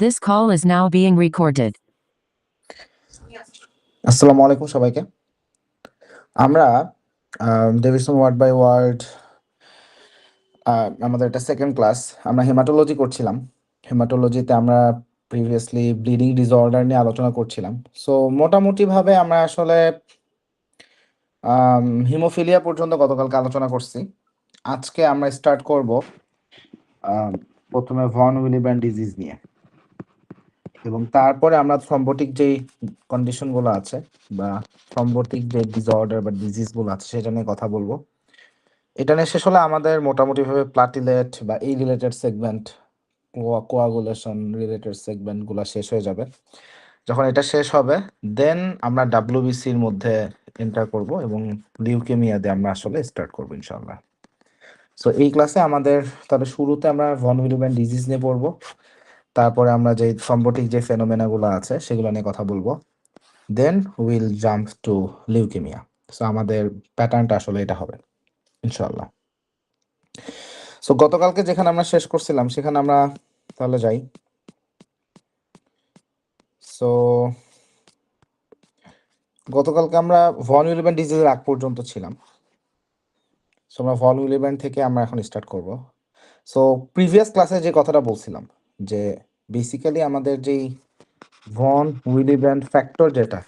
This call is now being recorded. আসসালামু আলাইকুম সবাইকে। আমরা ডেভিডসন ওয়ার্ড বাই ওয়ার্ড আমাদের এটা সেকেন্ড ক্লাস। আমরা হেমাটোলজি করছিলাম। হেমাটোলজিতে আমরা প্রিভিয়াসলি ব্লিডিং ডিসঅর্ডার নিয়ে আলোচনা করছিলাম। সো মোটামুটিভাবে আমরা আসলে হিমোফিলিয়া পর্যন্ত গতকালকে আলোচনা করছি। আজকে আমরা স্টার্ট করব প্রথমে ভন উইলিব্যান্ড ডিজিজ নিয়ে, এবং তারপরে আমরা থ্রম্বোটিক যেই কন্ডিশনগুলো আছে বা থ্রম্বোটিক যে ডিসঅর্ডার বা ডিজিজগুলো আছে সেটা নিয়ে কথা বলবো। এটা নিয়ে শেষ হলে আমাদের মোটামুটিভাবে প্লাটিলেট বা এই রিলেটেড সেগমেন্ট, কোয়াগুলেশন রিলেটেড সেগমেন্টগুলো শেষ হয়ে যাবে। যখন এটা শেষ হবে দেন আমরা ডাব্লিউবিসির মধ্যে এন্টার করব এবং লিউকেমিয়া দিয়ে আমরা আসলে স্টার্ট করবো ইনশাল্লাহ। সো এই ক্লাসে আমাদের তাহলে শুরুতে আমরা ভন উইলিব্যান্ড ডিজিজ নিয়ে পড়বো, তারপরে আমরা যে থ্রম্বোটিক যে ফেনোমেনাগুলো আছে সেগুলো নিয়ে কথা বলবো, then will jump to leukaemia. So আমাদের প্যাটার্নটা আসলে এটা হবে ইনশাল্লাহ। সো গতকালকে যেখানে আমরা শেষ করছিলাম সেখানে আমরা তাহলে যাই। সো গতকালকে আমরা ভন উইলিব্যান্ড ডিজিজের আগ পর্যন্ত ছিলাম। সো আমরা ভন উইলিব্যান্ড থেকে আমরা এখন স্টার্ট করব। সো প্রিভিয়াস ক্লাসে যে কথাটা বলছিলাম যে বেসিক্যালি আমাদের যেই ভন উইলিব্যান্ড ফ্যাক্টর যেটা,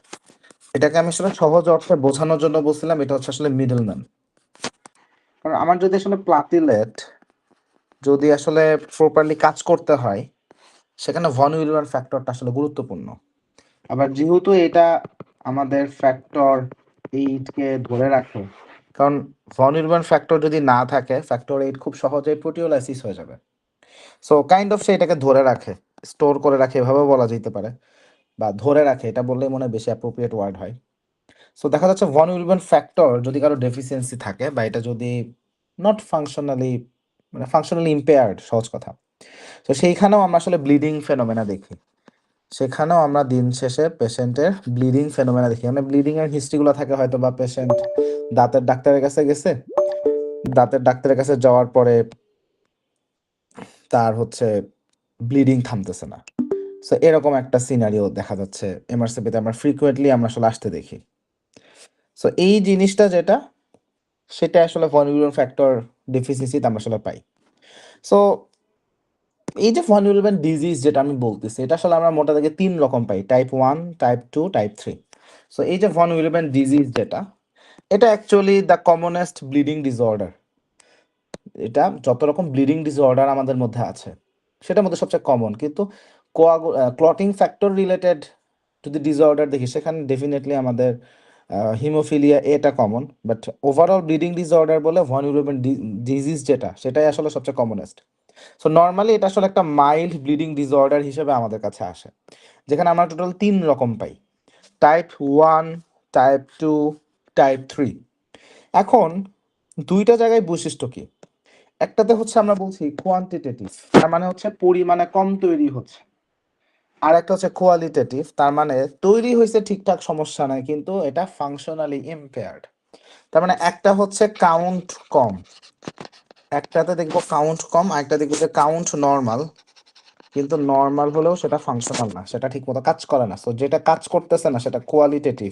এটাকে আমি আসলে সহজ অর্থে বোঝানোর জন্য বলছিলাম এটা হচ্ছে আসলে মিডলম্যান। কারণ আমার যদি আসলে প্লাটিলেট যদি আসলে প্রপারলি কাজ করতে হয় সেখানে ভন উইলিব্যান্ড ফ্যাক্টরটা আসলে গুরুত্বপূর্ণ। আবার যেহেতু এটা আমাদের ফ্যাক্টর 8কে ধরে রাখে, কারণ ভন উইলিব্যান্ড ফ্যাক্টর যদি না থাকে ফ্যাক্টর 8 খুব সহজেই প্রোটিওলাইসিস হয়ে যাবে। সো কাইন্ড অফ সে এটাকে ধরে রাখে, স্টোর করে রাখে এভাবেও বলা যেতে পারে, বা ধরে রাখে এটা বললেই মনে হয় বেশি অ্যাপ্রোপ্রিয়েট ওয়ার্ড হয়। সো দেখা যাচ্ছে ভন উইলিব্যান্ড ফ্যাক্টর যদি কারো ডেফিসিয়েন্সি থাকে বা এটা যদি নট ফাংশনালি মানে ফাংশনালি ইম্পেয়ার্ড, সহজ কথা, তো সেইখানেও আমরা আসলে ব্লিডিং ফেনোমেনা দেখি। সেখানেও আমরা দিন শেষে পেশেন্টের ব্লিডিং ফেনোমেনা দেখি, মানে ব্লিডিং এর হিস্ট্রিগুলো থাকে হয়তো বা পেশেন্ট দাঁতের ডাক্তারের কাছে গেছে, দাঁতের ডাক্তারের কাছে যাওয়ার পরে তার হচ্ছে ব্লিডিং থামতেছে না। সো এরকম একটা সিনারিও দেখা যাচ্ছে এমআরসিপিতে আমরা ফ্রিকুয়েন্টলি আমরা আসলে আসতে দেখি। সো এই জিনিসটা যেটা সেটা আসলে ভন উইলিব্যান্ড ফ্যাক্টর ডেফিসিয়েন্সিতে আমরা আসলে পাই। সো এই যে ভন উইলিব্যান্ড ডিজিজ যেটা আমি বলতেছি এটা আসলে আমরা মোটা দাগে 3 রকম পাই, টাইপ 1, টাইপ 2, টাইপ 3। সো এই যে ভন উইলিব্যান্ড ডিজিজ যেটা, এটা actually the commonest bleeding disorder. এটা যত রকম ব্লিডিং ডিসঅর্ডার আমাদের মধ্যে আছে সেটার মধ্যে সবচেয়ে কমন, কিন্তু ক্লটিং ফ্যাক্টর রিলেটেড যদি ডিসঅর্ডার দেখি সেখানে ডেফিনেটলি আমাদের হিমোফিলিয়া এটা common, but overall bleeding disorder বলে ভন উইলিব্যান্ড ডিজিজ যেটা সেটাই আসলে সবচেয়ে কমনেস্ট। সো নর্মালি এটা আসলে একটা মাইল্ড ব্লিডিং ডিসঅর্ডার হিসেবে আমাদের কাছে আসে, যেখানে আমরা টোটাল 3 রকম পাই, টাইপ 1, টাইপ 2, টাইপ 3। এখন দুইটা জায়গায় বৈশিষ্ট্য কি, একটাতে হচ্ছে আমরা বলছি কোয়ান্টিটেটিভ, তার মানে হচ্ছে পরিমাণে কম তৈরি হচ্ছে, আর একটা হচ্ছে কোয়ালিটেটিভ, তার মানে তৈরি হয়েছে ঠিকঠাক সমস্যা নাই কিন্তু এটা ফাংশনালি ইম্পেয়ার্ড। তার মানে একটা হচ্ছে কাউন্ট কম, একটাতে দেখবো কাউন্ট কম, আর একটা দেখবো যে কাউন্ট নর্মাল, কিন্তু নর্মাল হলেও সেটা ফাংশনাল না, সেটা ঠিক মতো কাজ করে না। সো যেটা কাজ করতেছে না সেটা কোয়ালিটেটিভ,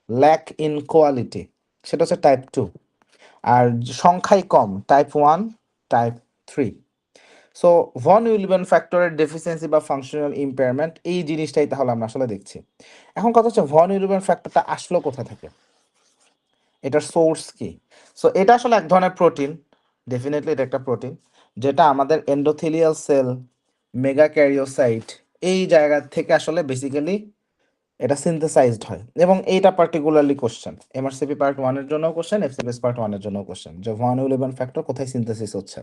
ল্যাক ইন কোয়ালিটি, সেটা হচ্ছে টাইপ 2। আর সংখ্যায় কম, টাইপ 1, টাইপ 3। সো ভন উইলিব্যান্ড ফ্যাক্টরের ডেফিসিয়েন্সি বা ফাংশনাল ইম্পেয়ারমেন্ট এই জিনিসটাই তাহলে আমরা আসলে দেখছি। এখন কথা হচ্ছে ভন উইলিব্যান্ড ফ্যাক্টরটা আসলো কোথা থেকে, এটার সোর্স কি? সো এটা আসলে এক ধরনের প্রোটিন, ডেফিনেটলি এটা একটা প্রোটিন যেটা আমাদের এন্ডোথেলিয়াল সেল, মেগাক্যারিওসাইট এই জায়গা থেকে আসলে বেসিক্যালি এটা সিনথেসাইজড হয়, এবং এইটা পার্টিকুলারলি কোশ্চেন এমআরসিপি পার্ট 1 এর জন্য কোশ্চেন, এফসিপিএস পার্ট 1 এর জন্য কোশ্চেন, যে ভন উইলিব্যান্ড ফ্যাক্টর কোথায় সিনথেসিস হচ্ছে।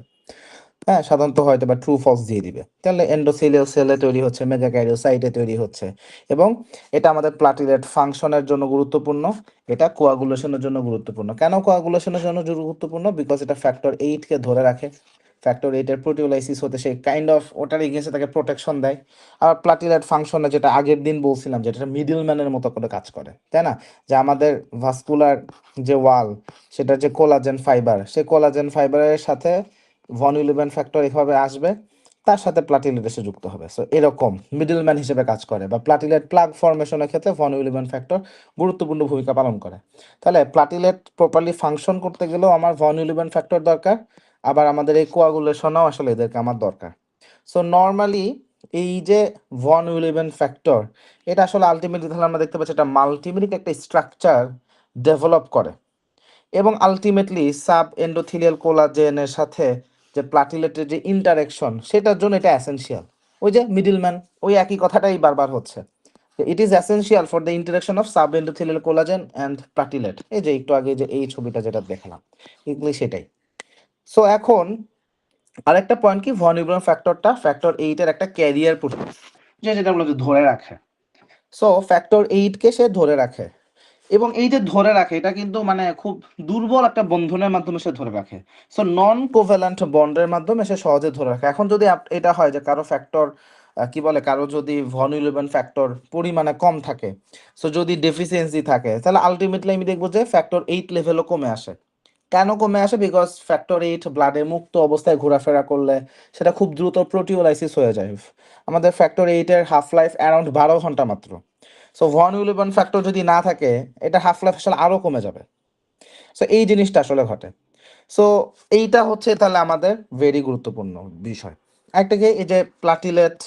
হ্যাঁ, সাধারণত হয়তো বা ট্রু ফলস দিয়ে দিবে, তাহলে এন্ডোথেলিয়াল সেলে তৈরি হচ্ছে, মেগাক্যারিওসাইটে তৈরি হচ্ছে, এবং এটা আমাদের প্লাটিলেট ফাংশনের জন্য গুরুত্বপূর্ণ, এটা কোয়াগুলেশনের জন্য গুরুত্বপূর্ণ। কেন কোয়াগুলেশনের জন্য গুরুত্বপূর্ণ? বিকজ এটা ফ্যাক্টর 8কে ধরে রাখে, ফ্যাক্টর 8-এর প্রোটিওলাইসিস হতে সেই কাইন্ড অফ ওটার এগেন্সে তাকে প্রোটেকশন দেয়। আর প্লাটিলেট ফাংশনে যেটা আগের দিন বলছিলাম যেটা মিডল ম্যানের মতো করে কাজ করে, তাই না? যে আমাদের ভাস্কুলার যে ওয়াল সেটার যে কোলাজেন ফাইবার, সেই কোলাজেন ফাইবারের সাথে ভন উইলিব্যান্ড ফ্যাক্টর এভাবে আসবে, তার সাথে প্লাটিলেট এসে যুক্ত হবে। সো এরকম মিডলম্যান হিসেবে কাজ করে, বা প্লাটিলেট প্লাগ ফর্মেশনের ক্ষেত্রে ভন উইলিয়াম ফ্যাক্টর গুরুত্বপূর্ণ ভূমিকা পালন করে। তাহলে প্লাটিলেট প্রপারলি ফাংশন করতে গেলেও আমার ভন উইলিয়াম ফ্যাক্টর দরকার, আবার আমাদের এই কোয়াগুলেশনও আসলে এদেরকে আমার দরকার। সো নর্মালি এই যে ভন উইলিয়াম ফ্যাক্টর, এটা আসলে আলটিমেটলি তাহলে আমরা দেখতে পাচ্ছি এটা মাল্টিমেরিক একটা স্ট্রাকচার ডেভেলপ করে, এবং আলটিমেটলি সাব এন্ডোথিলিয়াল কোলাজেনের সাথে যে প্লাটিলেটের যে ইন্টারেকশন, সেটার জন্য এটা এসেনশিয়াল। ওই যে মিডলম্যান, ওই একই কথাটাই বারবার হচ্ছে, it is essential for the interaction of sub endothelial collagen and platelet. এই যে একটু আগে যে এই ছবিটা যেটা দেখালাম, এগুলি সেটাই। সো এখন আরেকটা পয়েন্ট কি, ভন নিউটন ফ্যাক্টরটা ফ্যাক্টর 8 এর একটা ক্যারিয়ার প্রোটিন, যেটা বলে যে ধরে রাখে। সো ফ্যাক্টর 8 কে সে ধরে রাখে, এবং এই যে ধরে রাখে এটা কিন্তু মানে খুব দুর্বল একটা বন্ধনের মাধ্যমে সে ধরে রাখে। সো নন কোভ্যালেন্ট বন্ডের মাধ্যমে সে সহজে ধরে রাখে। এখন যদি এটা হয় যে কারো ফ্যাক্টর কি বলে, কারো যদি ভন ইলেভেন ফ্যাক্টর পরিমাণে কম থাকে, সো যদি ডেফিসিয়েন্সি থাকে, তাহলে আলটিমেটলি আমি দেখবো যে ফ্যাক্টর 8 লেভেলও কমে আসে। কেন কমে আসে? বিকজ ফ্যাক্টর 8 ব্লাডে মুক্ত অবস্থায় ঘোরাফেরা করলে সেটা খুব দ্রুত প্রোটিওলাইসিস হয়ে যায়। আমাদের ফ্যাক্টর 8 এর হাফ লাইফ অ্যারাউন্ড 12 ঘন্টা মাত্র। সো ভন উইলিয়াম ফ্যাক্টর যদি না থাকে, এটা হাফ লাইফ আসলে আরও কমে যাবে। সো এই জিনিসটা আসলে ঘটে। সো এইটা হচ্ছে তাহলে আমাদের ভেরি গুরুত্বপূর্ণ বিষয়। একটা কি, এই যে প্লাটিলেট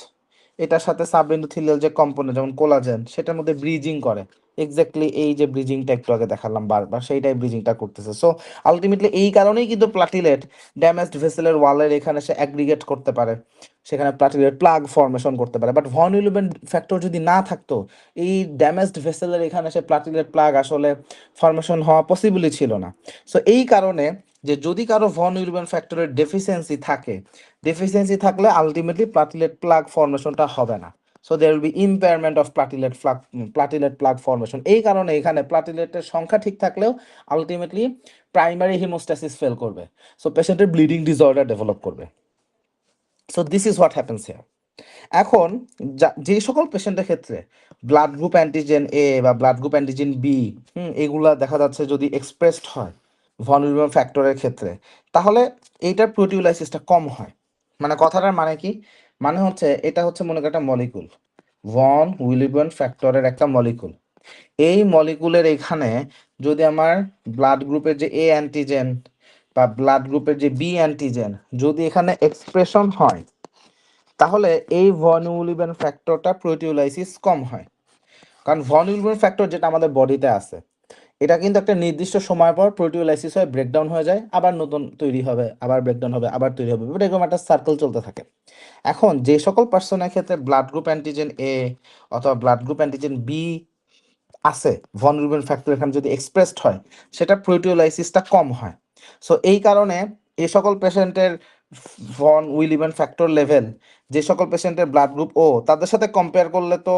এটার সাথে সাবএন্ডোথেলিয়াল যে কম্পোনেন্ট যেমন কোলাজেন, সেটার মধ্যে ব্রিজিং করে। এক্স্যাক্টলি এই যে ব্রিজিংটা একটু আগে দেখালাম বারবার, সেইটাই ব্রিজিংটা করতেছে। সো আলটিমেটলি এই কারণেই কিন্তু প্লাটিলেট ড্যামেজড ভেসেলের ওয়ালের এখানে সে অ্যাগ্রিগেট করতে পারে, সেখানে প্লাটিলেট প্লাগ ফর্মেশন করতে পারে। বাট ভন উইলিয়াম ফ্যাক্টর যদি না থাকতো, এই ড্যামেজড ভেসেলের এখানে সে প্লাটিলেট প্লাগ আসলে ফর্মেশন হওয়া পসিবলই ছিল না। সো এই কারণে যে যদি কারো ভন উইলিয়াম ফ্যাক্টরের ডেফিসিয়েন্সি থাকে, ডেফিসিয়েন্সি থাকলে আলটিমেটলি প্লাটিলেট প্লাগ ফর্মেশনটা হবে না। So there will be impairment of platelet plug formation. এই কারণে এখানে প্লাটিলেটের সংখ্যা ঠিক থাকলেও আলটিমেটলি প্রাইমারি হিমোস্ট্যাসিস ফেল করবে। সো পেশেন্টের ব্লিডিং ডিসঅর্ডার ডেভেলপ করবে। So this is what happens here. এখন যে সকল পেশেন্টের ক্ষেত্রে ব্লাড গ্রুপ অ্যান্টিজেন এ বা ব্লাড গ্রুপ অ্যান্টিজেন বি এগুলা দেখা যাচ্ছে যদি এক্সপ্রেসড হয় ভন উইলিয়াম ফ্যাক্টরের ক্ষেত্রে, তাহলে এইটার প্রোটিওলাইসিসটা কম হয়। মানে কথাটার মানে কি? মানে হচ্ছে এটা হচ্ছে মনে করি একটা মলিকুল, ভন উইলিয়াম ফ্যাক্টরের একটা মলিকুল। এই মলিকুলের এখানে যদি আমার ব্লাড গ্রুপের যে এ অ্যান্টিজেন বা ব্লাড গ্রুপের যে বি অ্যান্টিজেন যদি এখানে এক্সপ্রেশন হয়, তাহলে এই ভন উইলিয়াম ফ্যাক্টরটা প্রোটিওলাইসিস কম হয়। কারণ ভন উইলিয়াম ফ্যাক্টর যেটা আমাদের বডিতে আছে, এটা কিন্তু একটা নির্দিষ্ট সময় পর প্রোটিওলাইসিস হয়ে ব্রেকডাউন হয়ে যায়, আবার নতুন তৈরি হবে, আবার ব্রেকডাউন হবে, আবার তৈরি হবে, এরকম একটা সার্কেল চলতে থাকে। এখন যে সকল পার্সনের ক্ষেত্রে ব্লাড গ্রুপ অ্যান্টিজেন এ অথবা ব্লাড গ্রুপ অ্যান্টিজেন বি আছে, ভন উইলিয়াম ফ্যাক্টর এখানে যদি এক্সপ্রেসড হয়, সেটা প্রোটিওলাইসিসটা কম হয়। সো এই কারণে এই সকল পেশেন্টের ভন উইলিয়াম ফ্যাক্টর লেভেল, যে সকল পেশেন্টের ব্লাড গ্রুপ ও তাদের সাথে কম্পেয়ার করলে তো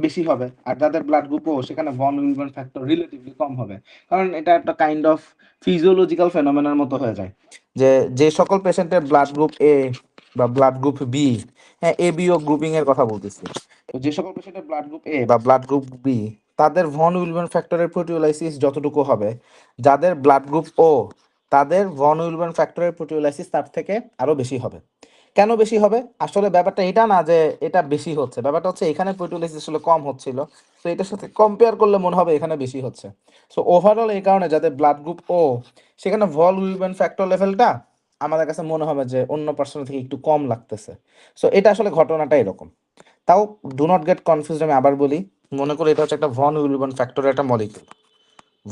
বেশি হবে, আর যাদের ব্লাড গ্রুপ ও সেখানে ভন উইলিয়াম ফ্যাক্টর রিলেটিভলি কম হবে। কারণ এটা একটা কাইন্ড অফ ফিজিওলজিক্যাল ফেনোমেনার মতো হয়ে যায়, যে যে সকল পেশেন্টের ব্লাড গ্রুপ এ বা ব্লাড গ্রুপ বি, হ্যাঁ এ বি ও গ্রুপিং এর কথা বলতেছি, তো যে সকল পেশেন্টের ব্লাড গ্রুপ এ বা ব্লাড গ্রুপ বি, তাদের ভন উইলিয়াম ফ্যাক্টরের প্রোটিওলাইসিস যতটুকু হবে, যাদের ব্লাড গ্রুপ ও তাদের ভন উইলিয়াম ফ্যাক্টরের প্রোটিওলাইসিস তার থেকে আরো বেশি হবে। কেন বেশি হবে? আসলে ব্যাপারটা এটা না যে এটা বেশি হচ্ছে, ব্যাপারটা হচ্ছে এখানে প্রোটিওলাইসিস আসলে কম হচ্ছিল, তো এটার সাথে কম্পেয়ার করলে মনে হবে এখানে বেশি হচ্ছে। সো ওভারঅল এই কারণে যাদের ব্লাড গ্রুপ ও, সেখানে ভন উইলিয়াম ফ্যাক্টর লেভেলটা আমাদের কাছে মনে হবে যে অন্য পার্সন থেকে একটু কম লাগতেছে। সো এটা আসলে ঘটনাটা এরকম। তাও ডু নট গেট কনফিউজ, আমি আবার বলি, মনে করি এটা হচ্ছে একটা ভন উইলিয়াম ফ্যাক্টরের একটা মলিকুল,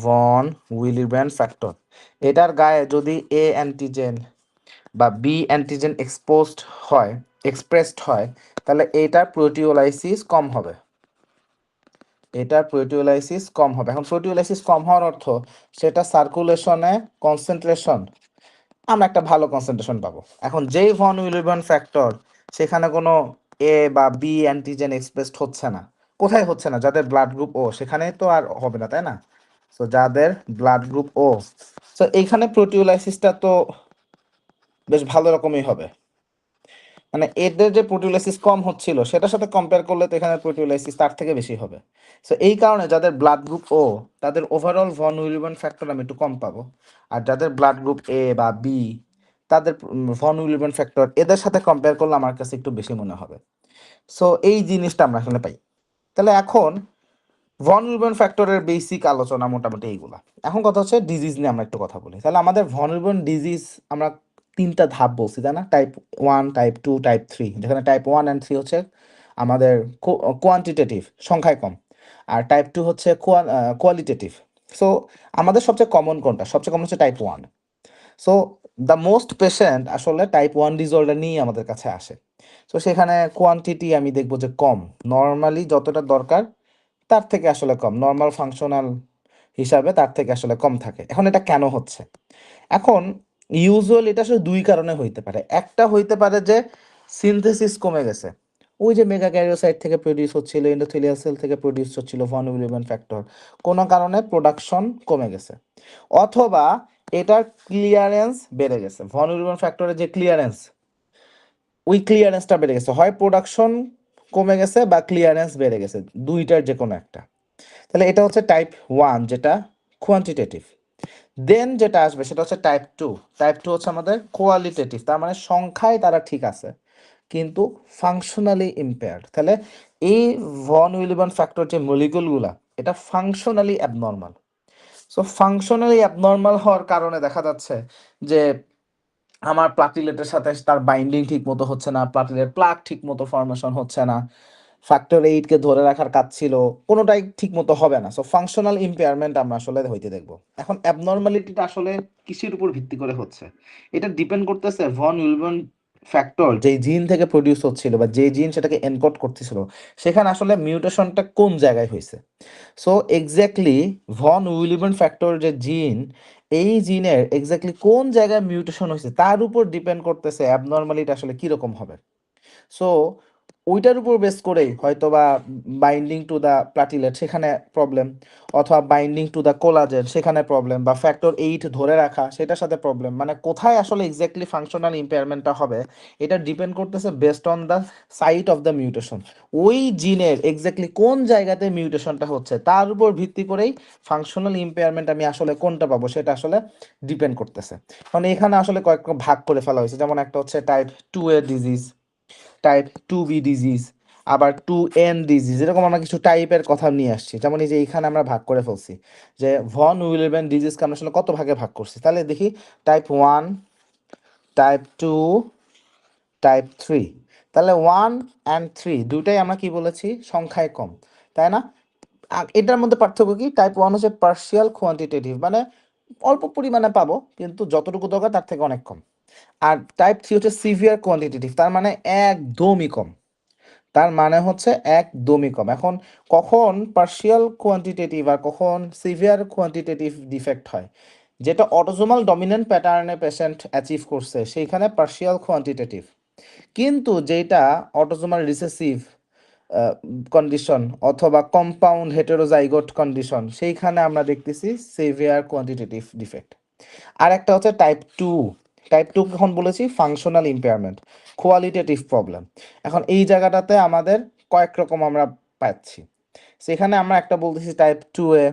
ভন উইলিয়াম ফ্যাক্টর। এটার গায়ে যদি এ অ্যান্টিজেন বা বি অ্যান্টিজেন এক্সপোজড হয়, এক্সপ্রেসড হয়, তাহলে এটার প্রোটিওলাইসিস কম হবে, এটার প্রোটিওলাইসিস কম হবে। এখন প্রোটিওলাইসিস কম হওয়ার অর্থ সেটা সার্কুলেশনে কনসেন্ট্রেশন, আমরা একটা ভালো কনসেন্ট্রেশন পাবো। এখন যেই ভন উইলিয়াম ফ্যাক্টর সেখানে কোনো এ বা বি অ্যান্টিজেন এক্সপ্রেসড হচ্ছে না, কোথায় হচ্ছে না? যাদের ব্লাড গ্রুপ ও, সেখানে তো আর হবে না, তাই না? সো যাদের ব্লাড গ্রুপ ও, সো এইখানে প্রোটিওলাইসিসটা তো বেশ ভালো রকমই হবে। মানে এদের যে প্রোটিওলাইসিস কম হচ্ছিল সেটার সাথে কম্পেয়ার করলে তো এখানে প্রোটিওলাইসিস তার থেকে বেশি হবে। সো এই কারণে যাদের ব্লাড গ্রুপ ও, তাদের ওভারঅল ভন উইলিয়াম ফ্যাক্টর আমি একটু কম পাবো, আর যাদের ব্লাড গ্রুপ এ বা বি, তাদের ভন উইলিয়াম ফ্যাক্টর এদের সাথে কম্পেয়ার করলে আমার কাছে একটু বেশি মনে হবে। সো এই জিনিসটা আমরা এখানে পাই। তাহলে এখন ভন উইলিয়াম ফ্যাক্টরের বেসিক আলোচনা মোটামুটি এইগুলা। এখন কথা হচ্ছে ডিজিজ নিয়ে আমরা একটু কথা বলি। তাহলে আমাদের ভন উইলিয়াম ডিজিজ আমরা 3টা ধাপ বলছি, তাই না? Type 1, type 2, type 3। যেখানে টাইপ 1 অ্যান্ড 3 হচ্ছে আমাদের কোয়ান্টিটেটিভ, সংখ্যায় কম, আর টাইপ 2 হচ্ছে কোয়ালিটেটিভ। সো আমাদের সবচেয়ে কমন কোনটা? সবচেয়ে কমন হচ্ছে type 1। So the most patient আসলে টাইপ 1 ডিসঅর্ডার নিয়ে আমাদের কাছে আসে। সো সেখানে কোয়ান্টিটি আমি দেখবো যে কম, নর্মালি যতটা দরকার তার থেকে আসলে কম, নর্মাল ফাংশনাল হিসাবে তার থেকে আসলে কম থাকে। এখন এটা কেন হচ্ছে? এখন ইউজুয়াল এটা আসলে দুই কারণে হইতে পারে। একটা হইতে পারে যে সিনথেসিস কমে গেছে, ওই যে মেগা ক্যারিওসাইট থেকে প্রডিউস হচ্ছিল, এন্ডোথেলিয়াল সেল থেকে প্রডিউস হচ্ছিল ভন উইলিয়াম ফ্যাক্টর, কোনো কারণে প্রোডাকশন কমে গেছে। অথবা এটার ক্লিয়ারেন্স বেড়ে গেছে, ভন উইলিয়াম ফ্যাক্টরের যে ক্লিয়ারেন্স, ওই ক্লিয়ারেন্সটা বেড়ে গেছে, হয় প্রোডাকশন কমে গেছে বা ক্লিয়ারেন্স বেড়ে গেছে, দুইটার যে কোনো একটা। তাহলে এটা হচ্ছে টাইপ 1 যেটা কোয়ান্টিটেটিভ। দেন যেটা আসবে সেটা হচ্ছে টাইপ 2। টাইপ 2 হচ্ছে আমাদের কোয়ালিটেটিভ, তার মানে সংখ্যায় তারা ঠিক আছে কিন্তু ফাংশনালি ইম্পেয়ার্ড। তাহলে এই ভন উইলিয়াম ফ্যাক্টর যে মলিকুলগুলা, এটা functionally abnormal. So functionally abnormal হওয়ার কারণে দেখা যাচ্ছে যে আমার প্লাটিলেটের সাথে তার বাইন্ডিং ঠিক মতো হচ্ছে না, প্লাটিলেট প্লাক ঠিক মতো ফর্মেশন হচ্ছে না, ফ্যাক্টর 8কে ধরে রাখার কাজ ছিল, কোনোটাই ঠিক মতো হবে না। সো ফাংশনাল ইম্পেয়ারমেন্ট আমরা আসলে হইতে দেখবো। এখন অ্যাবনর্মালিটিটা আসলে কিসের উপর ভিত্তি করে হচ্ছে? এটা ডিপেন্ড করতেছে ভন উইলিয়াম ফ্যাক্টর যেই জিন থেকে প্রডিউস হচ্ছিল বা যে জিন সেটাকে এনকোড করতেছিল, সেখানে আসলে মিউটেশনটা কোন জায়গায় হয়েছে। সো এক্স্যাক্টলি ভন উইলিয়াম ফ্যাক্টর যে জিন, এই জিনের এক্স্যাক্টলি কোন জায়গায় মিউটেশন হয়েছে তার উপর ডিপেন্ড করতেছে অ্যাবনর্মালিটি আসলে কিরকম হবে। সো ওইটার উপর বেস করেই হয়তো বা বাইন্ডিং টু দ্য প্লাটিলেট সেখানে প্রবলেম, অথবা বাইন্ডিং টু দ্য কোলাজেন সেখানে প্রবলেম, বা ফ্যাক্টর 8 ধরে রাখা সেটার সাথে প্রবলেম। মানে কোথায় আসলে এক্স্যাক্টলি ফাংশনাল ইম্পেয়ারমেন্টটা হবে এটা ডিপেন্ড করতেছে based on the site of the mutation. ওই জিনের এক্স্যাক্টলি কোন জায়গাতে মিউটেশনটা হচ্ছে তার উপর ভিত্তি করেই ফাংশনাল ইম্পেয়ারমেন্ট আমি আসলে কোনটা পাবো সেটা আসলে ডিপেন্ড করতেছে। কারণ এখানে আসলে কয়েক ভাগ করে ফেলা হয়েছে, যেমন একটা হচ্ছে টাইপ 2 এর ডিজিজ, টাইপ 2B ডিজিজ, আবার 2N ডিজিজ, এরকম আমরা কিছু টাইপের কথা নিয়ে আসছি। যেমন এই যে এইখানে আমরা ভাগ করে ফেলছি যে ভন উইলিয়াম ডিজিজকে আমরা আসলে কত ভাগে ভাগ করছি। তাহলে দেখি টাইপ 1, টাইপ 2, টাইপ 3। তাহলে 1 অ্যান্ড 3 দুইটাই আমরা কি বলেছি? সংখ্যায় কম, তাই না? এটার মধ্যে পার্থক্য কি? টাইপ 1 হচ্ছে পার্শিয়াল কোয়ান্টিটেটিভ, মানে অল্প পরিমাণে পাবো কিন্তু যতটুকু দরকার তার থেকে অনেক কম। আর টাইপ 3 হচ্ছে সিভিয়ার কোয়ান্টিটেটিভ, তার মানে একদমই কম। তার মানে হচ্ছে একদমই কম। এখন কখন পার্শিয়াল কোয়ান্টিটেটিভ আর কখন সিভিয়ার কোয়ান্টিটেটিভ ডিফেক্ট হয়? যেটা অটোজোমাল ডমিনেন্ট প্যাটার্নে পেশেন্ট অ্যাচিভ করছে সেইখানে পার্শিয়াল কোয়ান্টিটেটিভ, কিন্তু যেটা অটোজোমাল রিসেসিভ কন্ডিশন অথবা কম্পাউন্ড হেটেরোজাইগোট কন্ডিশন সেইখানে আমরা দেখতেছি সিভিয়ার কোয়ান্টিটেটিভ ডিফেক্ট। আর একটা হচ্ছে টাইপ 2। টাইপ 2 কখন বলেছি? Functional impairment, qualitative problem. এখন এই জায়গাটাতে আমাদের কয়েক রকম আমরা পাচ্ছি। সেখানে আমরা একটা বলতেছি type 2A,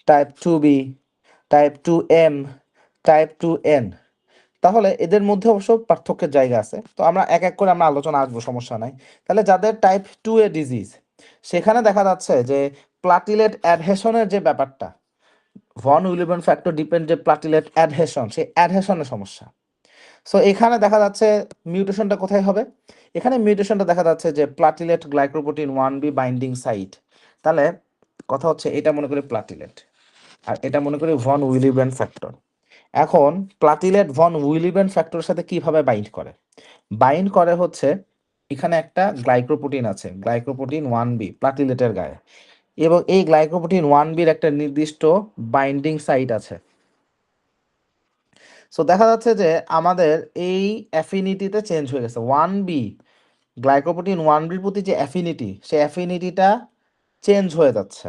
type 2B, type 2M, type 2N। তাহলে এদের মধ্যে অবশ্য পার্থক্যের জায়গা আছে, তো আমরা এক এক করে আমরা আলোচনা আসবো, সমস্যা নাই। তাহলে যাদের টাইপ 2A ডিজিজ, সেখানে দেখা যাচ্ছে যে প্লাটিলেট অ্যাডহেশনের যে ব্যাপারটা, ভন উইলিয়াম ফ্যাক্টর ডিপেন্ড যে প্লাটিলেট অ্যাডহেশন, সেই অ্যাডহেশনের সমস্যা। সো এখানে দেখা যাচ্ছে মিউটেশনটা কোথায় হবে? এখানে মিউটেশনটা দেখা যাচ্ছে যে platelet glycoprotein 1B binding site. তাহলে কথা হচ্ছে এটা মনে করি প্লাটিলেট, আর এটা মনে করি ভন উইলিয়াম ফ্যাক্টর। এখন প্লাটিলেট ভন উইলিয়াম ফ্যাক্টরের সাথে কিভাবে বাইন্ড করে? বাইন্ড করে হচ্ছে এখানে একটা গ্লাইকোপ্রোটিন আছে, গ্লাইকোপ্রোটিন 1B প্লাটিলেটের গায়ে, এবং এই গ্লাইকোপ্রোটিন 1Bর একটা নির্দিষ্ট বাইন্ডিং সাইট আছে। সো দেখা যাচ্ছে যে আমাদের এই অ্যাফিনিটিতে চেঞ্জ হয়ে গেছে। 1B গ্লাইকোপ্রোটিন 1Bর প্রতি যে অ্যাফিনিটি, সেই অ্যাফিনিটিটা চেঞ্জ হয়ে যাচ্ছে।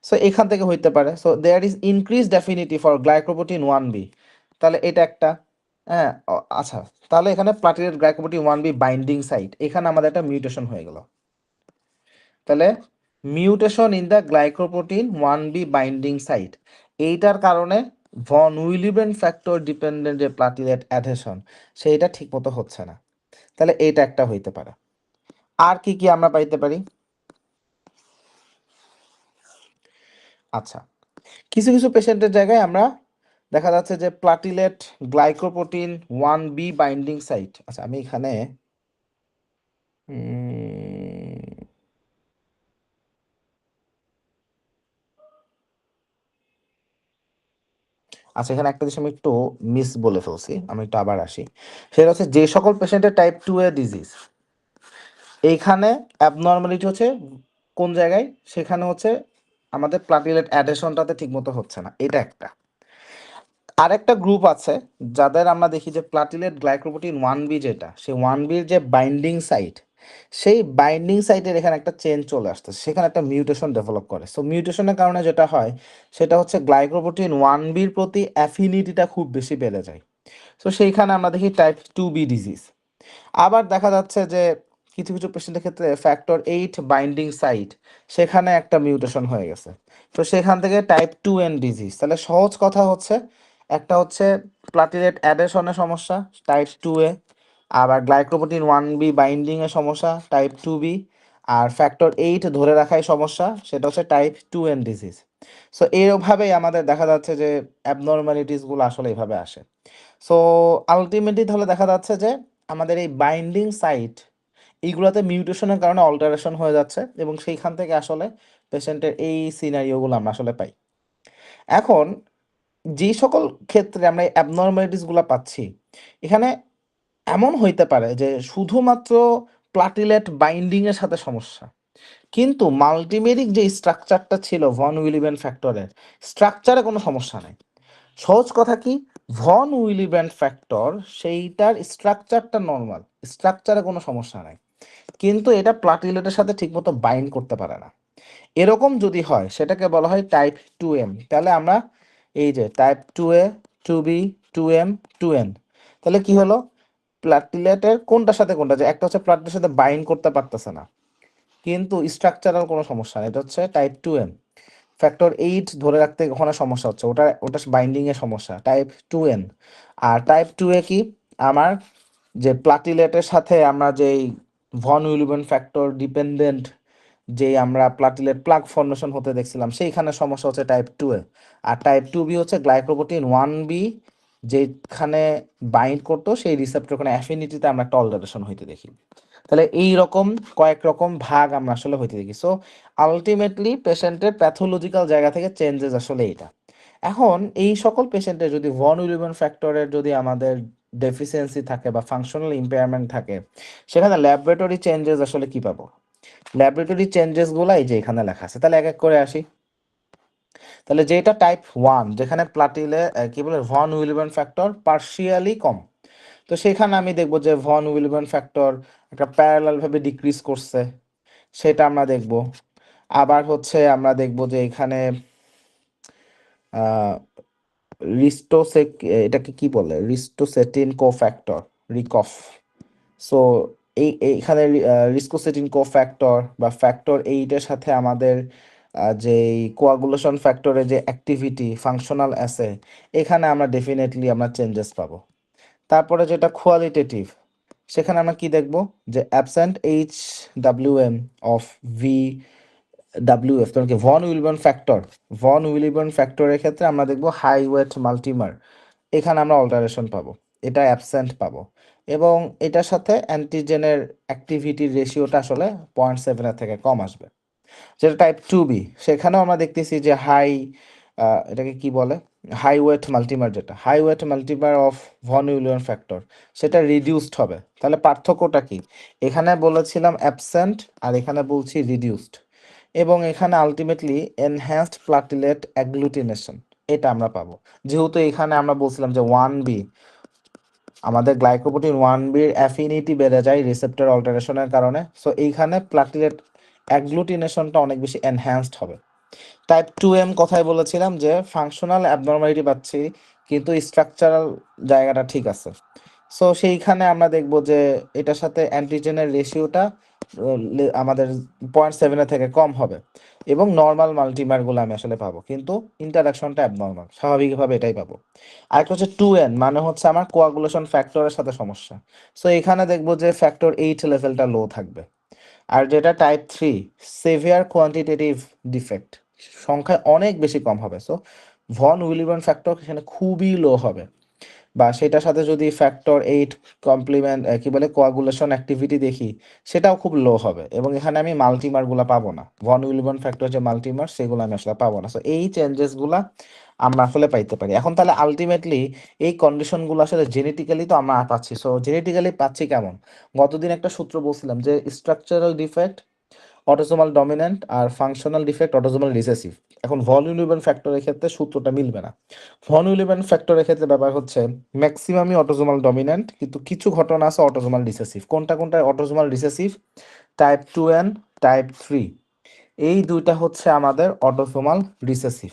সো এখান থেকে হইতে পারে, so there is increased affinity for glycoprotein 1B। তাহলে এটা একটা, হ্যাঁ আচ্ছা, তাহলে এখানে platelet glycoprotein 1B binding site, এখানে আমাদের একটা মিউটেশন হয়ে গেল। তাহলে mutation in the glycoprotein 1B binding site, এইটার কারণে ভন উইলিবেন ফ্যাক্টর ডিপেন্ডেন্ট যে প্লাটিলেট অ্যাডহেশন সেইটা ঠিক মতো হচ্ছে না, তাহলে এইটা একটা হইতে পারে। আর কি কি আমরা পাইতে পারি? আচ্ছা, কিছু কিছু পেশেন্টের জায়গায় আমরা দেখা যাচ্ছে যে platelet glycoprotein 1B binding site, আচ্ছা আমি এখানে আচ্ছা এখানে একটা জিনিস আমি একটু মিস বলে ফেলছি, আমি একটু আবার আসি। সেটা হচ্ছে যে সকল পেশেন্টের টাইপ 2A ডিজিজ, এইখানে অ্যাবনর্মালিটি হচ্ছে কোন জায়গায়, সেখানে হচ্ছে আমাদের প্লাটিলেট অ্যাডেশনটাতে ঠিকমতো হচ্ছে না, এটা একটা। আরেকটা গ্রুপ আছে যাদের আমরা দেখি যে প্লাটিলেট গ্লাইকোপ্রোটিন 1B যেটা, সেই 1Bর যে বাইন্ডিং সাইট, সেই বাইন্ডিং সাইটের এখানে একটা চেঞ্জ চলে আসছে, সেখানে একটা মিউটেশন ডেভেলপ করে। সো মিউটেশনের কারণে যেটা হয় সেটা হচ্ছে গ্লাইকোপ্রোটিন 1Bর প্রতি অ্যাফিনিটিটা খুব বেশি বেড়ে যায়। সো সেইখানে আমরা দেখি টাইপ 2B ডিজিজ। আবার দেখা যাচ্ছে যে কিছু কিছু পেশেন্টের ক্ষেত্রে ফ্যাক্টর 8 বাইন্ডিং সাইট, সেখানে একটা মিউটেশন হয়ে গেছে, তো সেখান থেকে টাইপ 2N ডিজিজ। তাহলে সহজ কথা হচ্ছে একটা হচ্ছে প্লাটিলেট অ্যাডেশনের সমস্যা টাইপ 2A, আবার গ্লাইকোপ্রোটিন 1B বাইন্ডিং এর সমস্যা টাইপ 2B, আর ফ্যাক্টর 8 ধরে রাখাই সমস্যা, সেটা হচ্ছে টাইপ 2N ডিজিজ। সো এইভাবেই আমাদের দেখা যাচ্ছে যে অ্যাবনর্মালিটিসগুলো আসলে এইভাবে আসে। সো আলটিমেটলি তাহলে দেখা যাচ্ছে যে আমাদের এই বাইন্ডিং সাইট এইগুলোতে মিউটেশনের কারণে অল্টারেশন হয়ে যাচ্ছে, এবং সেইখান থেকে আসলে পেশেন্টের এই সিনারিওগুলো আমরা আসলে পাই। এখন যে সকল ক্ষেত্রে আমরা এই অ্যাবনর্মালিটিসগুলো পাচ্ছি, এখানে এমন হইতে পারে যে শুধুমাত্র প্লাটিলেট বাইন্ডিং এর সাথে সমস্যা, কিন্তু মাল্টিমেরিক যে স্ট্রাকচারটা ছিল ভন উইলিবেন ফ্যাক্টরের, স্ট্রাকচারে কোনো সমস্যা নেই। সহজ কথা কি, ভন উইলিবেন ফ্যাক্টর সেইটার স্ট্রাকচারটা নর্মাল, স্ট্রাকচারে কোনো সমস্যা নাই, কিন্তু এটা প্লাটিলেটের সাথে ঠিকমতো বাইন্ড করতে পারে না। এরকম যদি হয় সেটাকে বলা হয় টাইপ 2M। তাহলে আমরা এই যে type 2A 2B 2M 2N, তাহলে কি হলো, প্লাটিলেটের কোনটার সাথে কোনটা, যে একটা হচ্ছে প্লাটিলেটের সাথে বাইন্ড করতে পারতেছে না কিন্তু স্ট্রাকচারাল কোনো সমস্যা নেই, এটা হচ্ছে টাইপ 2M। ফ্যাক্টর 8 ধরে রাখতে ওখানে সমস্যা হচ্ছে, ওটা ওটা বাইন্ডিং এর সমস্যা টাইপ 2N। আর টাইপ 2A কি, আমার যে প্লাটিলেটের সাথে আমরা যেই ভন উইলিবেন ফ্যাক্টর ডিপেন্ডেন্ট যেই আমরা প্লাটিলেট প্লাগ ফর্মেশন হতে দেখছিলাম, সেইখানে সমস্যা হচ্ছে টাইপ 2A। আর টাইপ 2B হচ্ছে গ্লাইকোপ্রোটিন 1B যেখানে বাইন্ড করতো, সেই রিসেপ্টর ওখানে অ্যাফিনিটিতে আমরা একটা অল্টারেশন হইতে দেখি। তাহলে এই রকম কয়েক রকম ভাগ আমরা আসলে হইতে দেখি। সো আলটিমেটলি পেশেন্টের প্যাথোলজিক্যাল জায়গা থেকে চেঞ্জেস আসলে এইটা। এখন এই সকল পেশেন্টের যদি ভন উইলিবেন ফ্যাক্টরের যদি আমাদের ডেফিসিয়েন্সি থাকে বা ফাংশনাল ইম্পেয়ারমেন্ট থাকে, সেখানে ল্যাবরেটরি চেঞ্জেস আসলে কি পাবো? ল্যাবরেটরি চেঞ্জেস গুলাই যে এখানে লেখা আছে, তাহলে এক এক করে আসি। তাহলে যেটা টাইপ 1, যেখানে প্লাটিলে কি বলে ভন উইলিবেন ফ্যাক্টর পার্শিয়ালি কম, তো সেখানে আমি দেখবো যে ভন উইলিবেন ফ্যাক্টর একটা প্যারালাল ভাবে ডিক্রিজ করছে, সেটা আমরা দেখব। আবার হচ্ছে আমরা দেখব যে এখানে রিস্টোসেক, এটাকে কি বলে, রিস্টোসেটিন কোফ্যাক্টর, রিকফ। সো এইখানে রিস্কোসেটিন কোফ্যাক্টর বা ফ্যাক্টর 8 এর সাথে আমাদের যে কোয়াগুলেশন ফ্যাক্টরের যে অ্যাক্টিভিটি ফাংশনাল অ্যাসে, এখানে আমরা ডেফিনেটলি আমরা চেঞ্জেস পাবো। তারপরে যেটা কোয়ালিটেটিভ, সেখানে আমরা কি দেখব, যে অ্যাবসেন্ট HWM অফ VWF, কারণ কি ভন উইলিবার্ন ফ্যাক্টরের ক্ষেত্রে আমরা দেখব হাই ওয়েট মাল্টিমার, এখানে আমরা অল্টারেশন পাবো, এটা অ্যাবসেন্ট পাবো। এবং এটার সাথে অ্যান্টিজেনের অ্যাক্টিভিটির রেশিওটা আসলে 0.7 থেকে কম আসবে। যেটা টাইপ 2B, সেখানেও আমরা দেখতেছি যে এটাকে কি বলে, হাই ওয়েট মাল্টিমার, যেটা high weight multimer of von উইলিয়ান ফ্যাক্টর, সেটা রিডিউসড হবে। তাহলে পার্থক্যটা কি, এখানে বলেছিলাম অ্যাবসেন্ট আর এখানে বলছি রিডিউসড, এবং এখানে আলটিমেটলি এনহ্যান্সড প্লাটিলেট অ্যাগ্লুটিনেশন, এটা আমরা পাবো। যেহেতু এখানে আমরা বলছিলাম যে 1B, আমাদের গ্লাইকোপ্রোটিন 1Bর অ্যাফিনিটি বেড়ে যায় রিসেপ্টর অল্টারেশনের কারণে, সো এইখানে প্লাটিলেট অ্যাগ্লুটিনেশনটা অনেক বেশি এনহ্যান্সড হবে। টাইপ 2M কথাই বলেছিলাম যে ফাংশনাল অ্যাবনর্মালিটি পাচ্ছি কিন্তু স্ট্রাকচারাল জায়গাটা ঠিক আছে। সো সেইখানে আমরা দেখব যে এটার সাথে অ্যান্টিজেনের রেশিওটা আমাদের 0.7 থেকে কম হবে এবং নর্মাল মাল্টিমারগুলো আমি আসলে পাবো, কিন্তু ইন্টারাকশনটা অ্যাবনর্মাল, স্বাভাবিকভাবে এটাই পাবো। আরেকটা হচ্ছে 2n, মানে হচ্ছে আমার কোয়াগুলেশন ফ্যাক্টরের সাথে সমস্যা। সো এখানে দেখবো যে ফ্যাক্টর 8 লেভেলটা লো থাকবে। আর যেটা টাইপ 3, সেভিয়ার কোয়ান্টিটেটিভ ডিফেক্ট, সংখ্যায় অনেক বেশি কম হবে। সো ভন উইলিবার্ন ফ্যাক্টর এখানে খুবই লো হবে। বা সেটার সাথে যদি ফ্যাক্টর 8 কমপ্লিমেন্ট কি বলে কোয়াগুলেশন অ্যাক্টিভিটি দেখি, সেটাও খুব লো হবে এবং এখানে আমি মাল্টিমারগুলো পাবো না। ভন উইলিবার্ন ফ্যাক্টর যে মাল্টিমার, সেগুলো আমি আসলে পাবো না। সো এই চেঞ্জেসগুলা আমরা আসলে পাইতে পারি। এখন তাহলে আলটিমেটলি এই কন্ডিশনগুলো আসলে জেনেটিক্যালি তো আমরা পাচ্ছি। সো জেনেটিক্যালি পাচ্ছি কেমন? গতদিন একটা সূত্র বলছিলাম যে স্ট্রাকচারাল ডিফেক্ট অটোসোমাল ডমিন্যান্ট আর ফাংশনাল ডিফেক্ট অটোসোমাল রিসেসিভ। এখন ভন উইলিবার্ন ফ্যাক্টরের ক্ষেত্রে সূত্রটা মিলবে না। ভন উইলিবার্ন ফ্যাক্টরের ক্ষেত্রে ব্যাপার হচ্ছে ম্যাক্সিমামই অটোসোমাল ডমিন্যান্ট, কিন্তু কিছু ঘটনা আছে অটোসোমাল রিসেসিভ। কোনটা কোনটা autosomal recessive? Type 2n, type 3, এই দুইটা হচ্ছে আমাদের অটোসোমাল রিসেসিভ।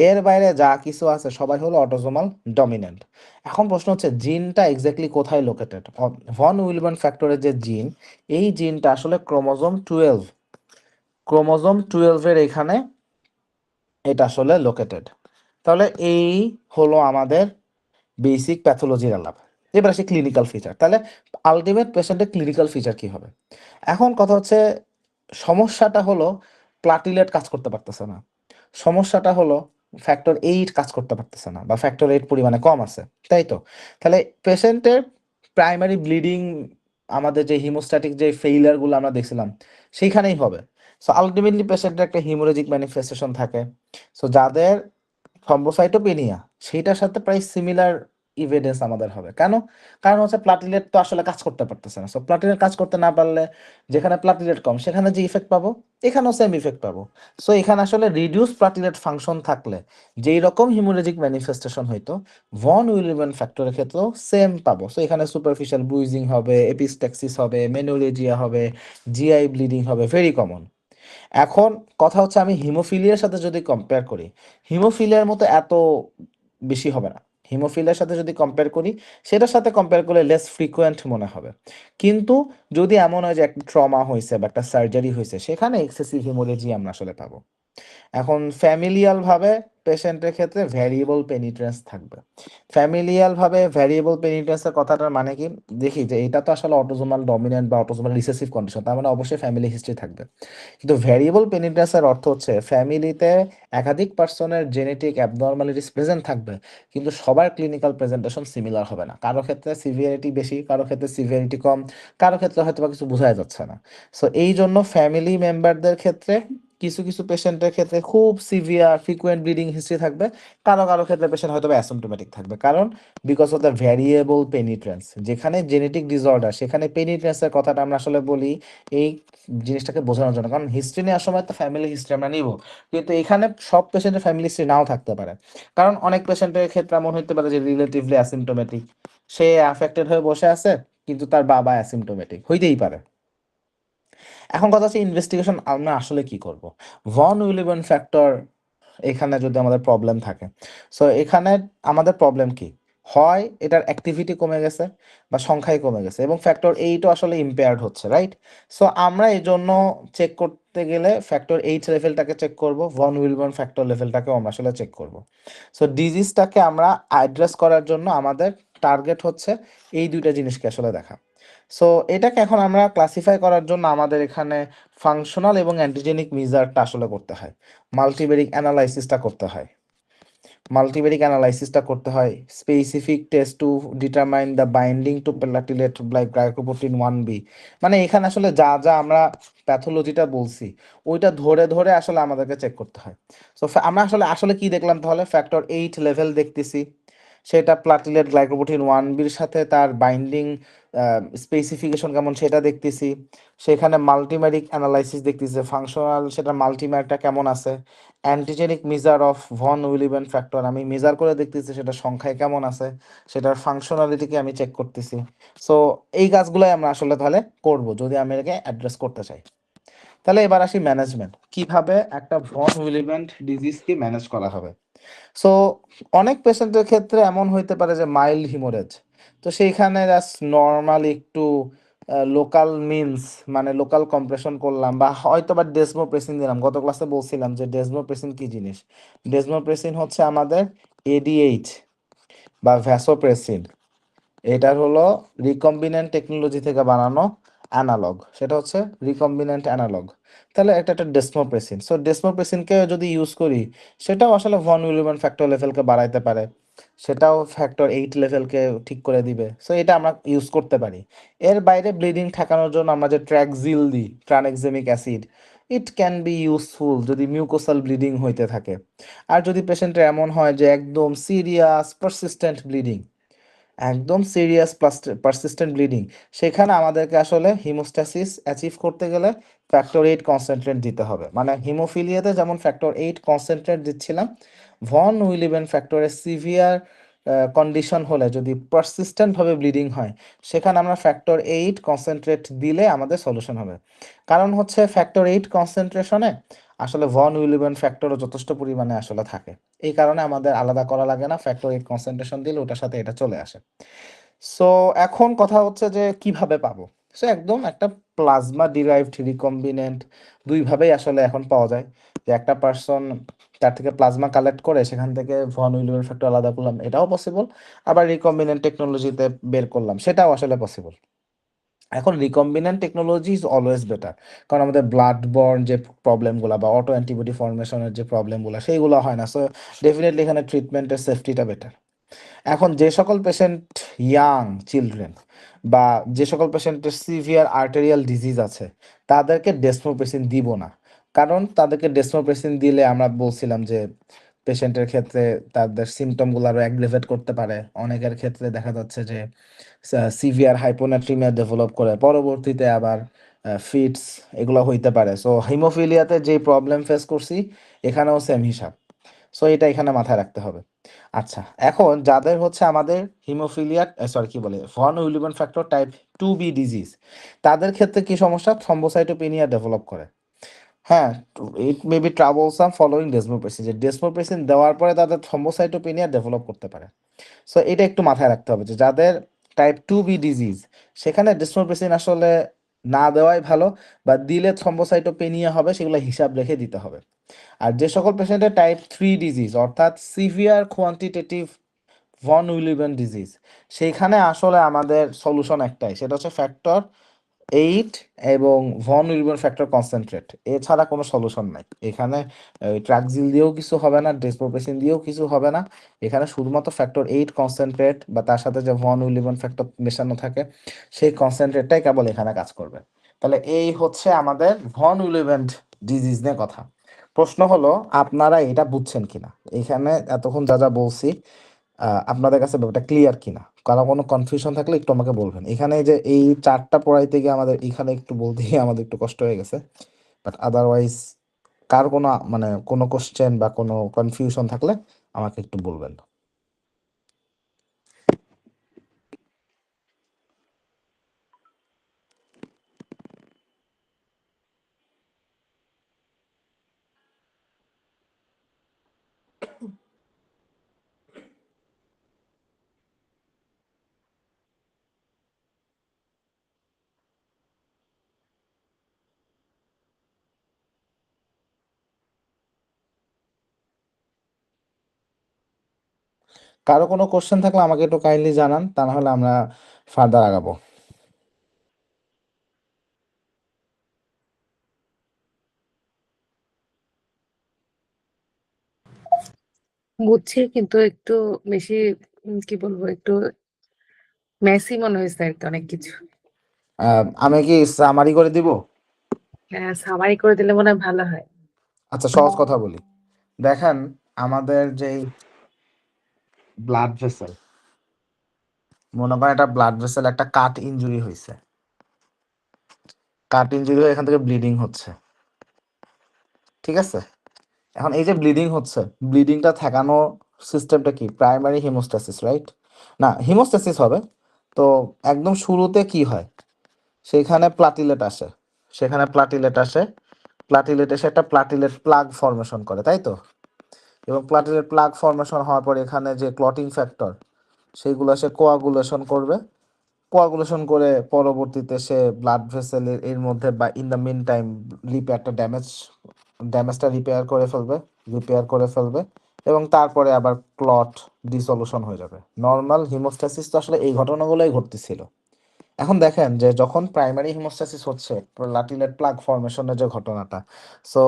এর বাইরে যা কিছু আছে সবাই হলো অটোসোমাল ডমিন্যান্ট। এখন প্রশ্ন হচ্ছে জিনটা এক্স্যাক্টলি কোথায় লোকেটেড? ভন উইলিবার্ন ফ্যাক্টরের যে জিন, এই জিনটা আসলে ক্রোমোজোম 12 এর এখানে এটা আসলে লোকেটেড। তাহলে এই হলো আমাদের বেসিক প্যাথোলজির আলাপ। এবার আসি ক্লিনিক্যাল ফিচার। তাহলে আলটিমেট পেশেন্টের ক্লিনিক্যাল ফিচার কি হবে? এখন কথা হচ্ছে সমস্যাটা হলো প্লাটিলেট কাজ করতে পারতেছে না, সমস্যাটা হলো ফ্যাক্টর 8 কাজ করতে পারতেছে না, বা ফ্যাক্টর 8 পরিমাণে কম আছে, তাই তো? তাহলে পেশেন্টের প্রাইমারি ব্লিডিং, আমাদের যে হিমোস্ট্যাটিক যে ফেইলিয়ারগুলো আমরা দেখছিলাম, সেইখানেই হবে। সো আলটিমেটলি পেশেন্টের একটা হিমোরেজিক ম্যানিফেস্টেশন থাকে। সো যাদের থ্রম্বোসাইটোপেনিয়া, সেইটার সাথে প্রায় সিমিলার ইভিডেন্স আমাদের হবে। কেন? কারণ হচ্ছে প্লাটিলেট তো আসলে কাজ করতে পারতেছে না। সো প্লাটিলেট কাজ করতে না পারলে, যেখানে প্লাটিলেট কম সেখানে যে ইফেক্ট পাবো, এখানেও সেম ইফেক্ট পাবো। সো এখানে আসলে রিডিউস প্লাটিলেট ফাংশন থাকলে যেই রকম হিমোরেজিক ম্যানিফেস্টেশন হইতো, ভন উইলিবার্ন ফ্যাক্টরের ক্ষেত্রেও সেম পাবো। সো এখানে সুপারফিশিয়াল ব্রুইজিং হবে, এপিস্ট্যাক্সিস হবে, মেনোরেজিয়া হবে, জিআই ব্লিডিং হবে, ভেরি কমন। এখন কথা হচ্ছে আমি হিমোফিলিয়ার সাথে যদি কম্পেয়ার করি, হিমোফিলিয়ার মতো এত বেশি হবে না। হিমোফিলিয়ার সাথে যদি কম্পেয়ার করি, সেটার সাথে কম্পেয়ার করলে লেস ফ্রিকোয়েন্ট মনে হবে। কিন্তু যদি এমন হয় যে একটা ট্রমা হয়েছে বা একটা সার্জারি হয়েছে, সেখানে এক্সেসিভ হিমোরেজি আমরা আসলে পাবো। এখন ফ্যামিলিয়াল ভাবে পেশেন্টের ক্ষেত্রে ভ্যারিয়েবল পেনিট্রেন্স থাকবে। ফ্যামিলিয়াল ভাবে ভ্যারিয়েবল পেনিট্রেন্সের কথাটার মানে কি? দেখি যে এটা তো আসলে অটোসোমাল ডমিন্যান্ট বা অটোসোমাল রিসেসিভ কন্ডিশন, তার মানে অবশ্যই ফ্যামিলি হিস্ট্রি থাকবে। কিন্তু ভ্যারিয়েবল পেনিট্রেন্সের অর্থ হচ্ছে ফ্যামিলিতে একাধিক পার্সনের জেনেটিক অ্যাবনর্মালিটিস প্রেজেন্ট থাকবে, কিন্তু সবার ক্লিনিক্যাল প্রেজেন্টেশন সিমিলার হবে না। কারো ক্ষেত্রে সিভিয়ারিটি বেশি, কারো ক্ষেত্রে সিভিয়ারিটি কম, কারো ক্ষেত্রে হয়তো বা কিছু বোঝা যাচ্ছে না। সো এই জন্য ফ্যামিলি মেম্বারদের ক্ষেত্রে কিছু কিছু পেশেন্টের ক্ষেত্রে খুব সিভিয়ার ফ্রিকুয়েন্ট ব্লিডিং হিস্ট্রি থাকবে, কারো কারো ক্ষেত্রে পেশেন্ট হয়তো অ্যাসিম্পটোমেটিক থাকবে। কারণ বিকজ অফ দ্য ভ্যারিয়েবল পেনিট্রেন্স। যেখানে জেনেটিক ডিসঅর্ডার, সেখানে পেনিট্রেন্সের কথাটা আমরা আসলে বলি এই জিনিসটাকে বোঝানোর জন্য। কারণ হিস্ট্রি নেওয়ার সময় তো ফ্যামিলি হিস্ট্রি আমরা নিব, কিন্তু এখানে সব পেশেন্টের ফ্যামিলি হিস্ট্রি নাও থাকতে পারে। কারণ অনেক পেশেন্টের ক্ষেত্রে এমন হতে পারে যে রিলেটিভলি অ্যাসিম্পটোমেটিক, সে অ্যাফেক্টেড হয়ে বসে আছে, কিন্তু তার বাবা অ্যাসিম্পটোমেটিক, হইতেই পারে। এখন কথা হচ্ছে ইনভেস্টিগেশন আমরা আসলে কি করব? ভন উইলিবার্ন ফ্যাক্টর এখানে যদি আমাদের প্রবলেম থাকে, সো এখানে আমাদের প্রবলেম কি? হয় এটার অ্যাক্টিভিটি কমে গেছে বা সংখ্যাই কমে গেছে, এবং ফ্যাক্টর 8ও আসলে ইম্পেয়ার্ড হচ্ছে, রাইট? সো আমরা এই জন্য চেক করতে গেলে ফ্যাক্টর 8 লেভেলটাকে চেক করব, ভন উইলবার্ন ফ্যাক্টর লেভেলটাকেও আমরা আসলে চেক করব। সো ডিজিজটাকে আমরা অ্যাড্রেস করার জন্য আমাদের টার্গেট হচ্ছে এই দুইটা জিনিসকে আসলে দেখা। সো এটাকে এখন আমরা ক্লাসিফাই করার জন্য আমাদের এখানে ফাংশনাল এবং অ্যান্টিজেনিক মেজারটা আসলে করতে হয়, মাল্টিভেরিক অ্যানালাইসিসটা করতে হয়। Specific test to determine the binding to platelet like glycoprotein 1b। মানে এখানে আসলে যা যা আমরা প্যাথোলজিটা বলছি, ওইটা ধরে ধরে আসলে আমাদেরকে চেক করতে হয়। সো আমরা আসলে আসলে কি দেখলাম তাহলে? ফ্যাক্টর 8 লেভেল দেখতেছি, সেটা প্লাটিলেট গ্লাইকোপ্রোটিন 1bর সাথে তার বাইন্ডিং স্পেসিফিকেশন কেমন সেটা দেখতেছি। সেখানে মাল্টিম্যারিক অ্যানালাইসিস দেখতেছি, ফাংশনাল সেটা মাল্টিম্যারটা কেমন আছে। Antigenic measure of von Willebrand factor আমি মেজার করে দেখতেছি, সেটা সংখ্যায় কেমন আছে, সেটার ফাংশনালিটিকে আমি চেক করতেছি। সো এই কাজগুলোই আমরা আসলে তাহলে করব যদি আমি এটাকে অ্যাড্রেস করতে চাই। তাহলে এবার আসি ম্যানেজমেন্ট, কিভাবে একটা ভন উইলিবার্ন ডিজিজকে ম্যানেজ করা হবে। সো অনেক পেশেন্টের ক্ষেত্রে এমন হইতে পারে যে মাইল্ড হিমোরেজ, তো সেইখানে জাস্ট নর্মাল একটু লোকাল মিনস মানে লোকাল কম্প্রেশন করলাম বা হয়তো বা ডেসমোপ্রেসিন দিলাম। গত ক্লাসে বলছিলাম যে ডেসমোপ্রেসিন কি জিনিস। ডেসমোপ্রেসিন হচ্ছে আমাদের এডিএইচ বা ভ্যাসোপ্রেসিন। এটার হলো রিকম্বিনেন্ট টেকনোলজি থেকে বানানো অ্যানালগ, সেটা হচ্ছে রিকম্বিনেন্ট অ্যানালগ। তাহলে এটা একটা ডেসমোপ্রেসিন। সো ডেসমোপ্রেসিনকে যদি ইউজ করি সেটাও আসলে ভন উইলিয়াম ফ্যাক্টর লেভেলকে বাড়াইতে পারে, সেটাও ফ্যাক্টর 8 লেভেলকে ঠিক করে দিবে। সো এটা আমরা ইউজ করতে পারি। এর বাইরে ব্লিডিং ঠেকানোর জন্য আমরা যে ট্র্যাকজিল দিই, tranexamic acid, it can be useful যদি মিউকোসাল ব্লিডিং হইতে থাকে। আর যদি পেশেন্টের এমন হয় যে একদম সিরিয়াস পারসিস্টেন্ট ব্লিডিং, একদম সিরিয়াস পারসিস্টেন্ট ব্লিডিং, সেখানে আমাদেরকে আসলে হিমোস্ট্যাসিস অ্যাচিভ করতে গেলে ফ্যাক্টর 8 কনসেন্ট্রেট দিতে হবে। মানে হিমোফিলিয়াতে যেমন ফ্যাক্টর 8 কনসেন্ট্রেট দিচ্ছিলাম, ভন উইলিভেন ফ্যাক্টরের সিভিয়ার কন্ডিশন হলে যদি পারসিস্টেন্টভাবে ব্লিডিং হয়, সেখানে আমরা ফ্যাক্টর 8 কনসেন্ট্রেট দিলে আমাদের সলিউশন হবে। কারণ হচ্ছে ফ্যাক্টর 8 কনসেন্ট্রেশনে আসলে ভন উইলিভেন ফ্যাক্টরও যথেষ্ট পরিমাণে আসলে থাকে। এই কারণে আমাদের আলাদা করা লাগে না, ফ্যাক্টর 8 কনসেন্ট্রেশন দিলে ওটার সাথে এটা চলে আসে। সো এখন কথা হচ্ছে যে কিভাবে পাবো। সো একদম একটা প্লাজমা ডিরাইভড রিকম্বিনেন্ট দুইভাবেই আসলে এখন পাওয়া যায়। যে একটা পার্সন তার থেকে প্লাজমা কালেক্ট করে সেখান থেকে ভন উইলিয়াম ফ্যাক্টর আলাদা করলাম, এটাও পসিবল। আবার রিকম্বিনেন্ট টেকনোলজিতে বের করলাম, সেটাও আসলে পসিবল। এখন recombinant technology is always better, কারণ আমাদের ব্লাড বর্ন যে প্রবলেমগুলো বা অটো অ্যান্টিবডি ফর্মেশনের যে প্রবলেমগুলো সেইগুলো হয় না। সো ডেফিনেটলি এখানে ট্রিটমেন্টের সেফটিটা বেটার। এখন যে সকল পেশেন্ট ইয়াং চিলড্রেন বা যে সকল পেশেন্টের সিভিয়ার আর্টেরিয়াল ডিজিজ আছে, তাদেরকে ডেসমোপ্রেসিন দিব না। কারণ তাদেরকে ডেসমোপ্রেসিন দিলে আমরা বলছিলাম যে পেশেন্টের ক্ষেত্রে তাদের সিমটমগুলো আরও অ্যাগ্রেভেট করতে পারে। অনেকের ক্ষেত্রে দেখা যাচ্ছে যে সিভিয়ার হাইপোনাট্রিমিয়া ডেভেলপ করে, পরবর্তীতে আবার ফিটস এগুলো হইতে পারে। সো হিমোফিলিয়াতে যে প্রবলেম ফেস করছি এখানেও সেম হিসাব। সো এটা এখানে মাথায় রাখতে হবে। আচ্ছা, এখন যাদের হচ্ছে আমাদের হিমোফিলিয়া সরি কি বলে ভন উইলিয়াম ফ্যাক্টর টাইপ 2B ডিজিজ, তাদের ক্ষেত্রে কি সমস্যা, থ্রম্বোসাইটোপেনিয়া ডেভেলপ করে। হ্যাঁ, it may be troublesome following desmopressin, যে ডেসমোপ্রেসিন দেওয়ার পরে তাদের থ্রম্বোসাইটোপেনিয়া ডেভেলপ করতে পারে। সো এটা একটু মাথায় রাখতে হবে যে যাদের টাইপ 2B ডিজিজ, সেখানে ডেসমোপ্রেসিন আসলে না দেওয়াই ভালো, বা দিলে থ্রম্বোসাইটোপেনিয়া হবে, সেগুলো হিসাব রেখে দিতে হবে। আর যে সকল পেশেন্টের টাইপ 3 ডিজিজ অর্থাৎ সিভিয়ার কোয়ান্টিটেটিভ ভন উইলিয়াম ডিজিজ, সেইখানে আসলে আমাদের সলিউশন একটাই, সেটা হচ্ছে ফ্যাক্টর 8 এবং ভন উইলিয়াম ফ্যাক্টর কনসেন্ট্রেট। এছাড়া কোনো সলিউশন নাই এখানে। ট্রাকজিল দিয়েও কিছু হবে না, ডেসপ্রোপেসিন দিয়েও কিছু হবে না। এখানে শুধুমাত্র ফ্যাক্টর 8 কনসেন্ট্রেট বা তার সাথে যে ভন উইলিয়াম ফ্যাক্টর মেশানো থাকে সেই কনসেন্ট্রেটটাই কেবল এখানে কাজ করবে। তাহলে এই হচ্ছে আমাদের ভন উইলিয়াম ডিজিজ নিয়ে কথা। প্রশ্ন হলো আপনারা এটা বুঝছেন কিনা, এখানে এতক্ষণ যা যা বলছি আপনাদের কাছে ব্যাপারটা ক্লিয়ার কিনা। কারো কোনো কনফিউশন থাকলে একটু আমাকে বলবেন। এখানে যে এই চারটা পড়াইতে গিয়ে আমাদের এখানে একটু বলতে গিয়ে আমাদের একটু কষ্ট হয়ে গেছে, বাট আদারওয়াইজ কার কোনো মানে কোনো কোশ্চেন বা কোনো কনফিউশন থাকলে আমাকে একটু বলবেন। কারো কোনো কোশ্চেন থাকলে আমাকে একটু কাইন্ডলি জানান, তা না হলে আমরা ফার্দার আগাবো। বুঝছি, কিন্তু একটু বেশি কি বলবো, একটু মেসি মনে হয়েছে আর কি অনেক কিছু। আমি কি সামারি করে দিব? সামারি করে দিলে মনে হয় ভালো হয়। আচ্ছা, সহজ কথা বলি। দেখেন, আমাদের যেই ব্লাড ভেসেল, মনে করেন একটা ব্লাড ভেসেল একটা কাট ইনজুরি হয়েছে, কাট ইনজুরি হয়ে এখান থেকে ব্লিডিং হচ্ছে, ঠিক আছে? এখন এই যে ব্লিডিং হচ্ছে, ব্লিডিংটা ঠেকানো সিস্টেমটা কি? Primary haemostasis, right? না, হিমোস্ট্যাসিস হবে। তো একদম শুরুতে কি হয়, সেখানে প্লাটিলেট আসে, সেখানে প্লাটিলেট আসে, প্লাটিলেট এসে একটা প্লাটিলেট প্লাগ ফর্মেশন করে, তাই তো? এবং প্লাটিলেট প্লাগ ফর্মেশন হওয়ার পর এখানে যে ক্লটিং ফ্যাক্টর, সেইগুলো এসে কোয়াগুলেশন করবে, কোয়াগুলেশন করে পরবর্তীতে সে ব্লাড ভেসেলের এর মধ্যে বা ইন দ্য মিন টাইম ড্যামেজটা রিপেয়ার করে ফেলবে এবং তারপরে আবার ক্লট ডিসলিউশন হয়ে যাবে। নর্মাল হিমোস্ট্যাসিস তো আসলে এই ঘটনাগুলোই ঘটতেছিল। এখন দেখেন যে যখন প্রাইমারি হিমোস্ট্যাসিস হচ্ছে প্লাটিলেট প্লাগ ফর্মেশনের যে ঘটনাটা, সো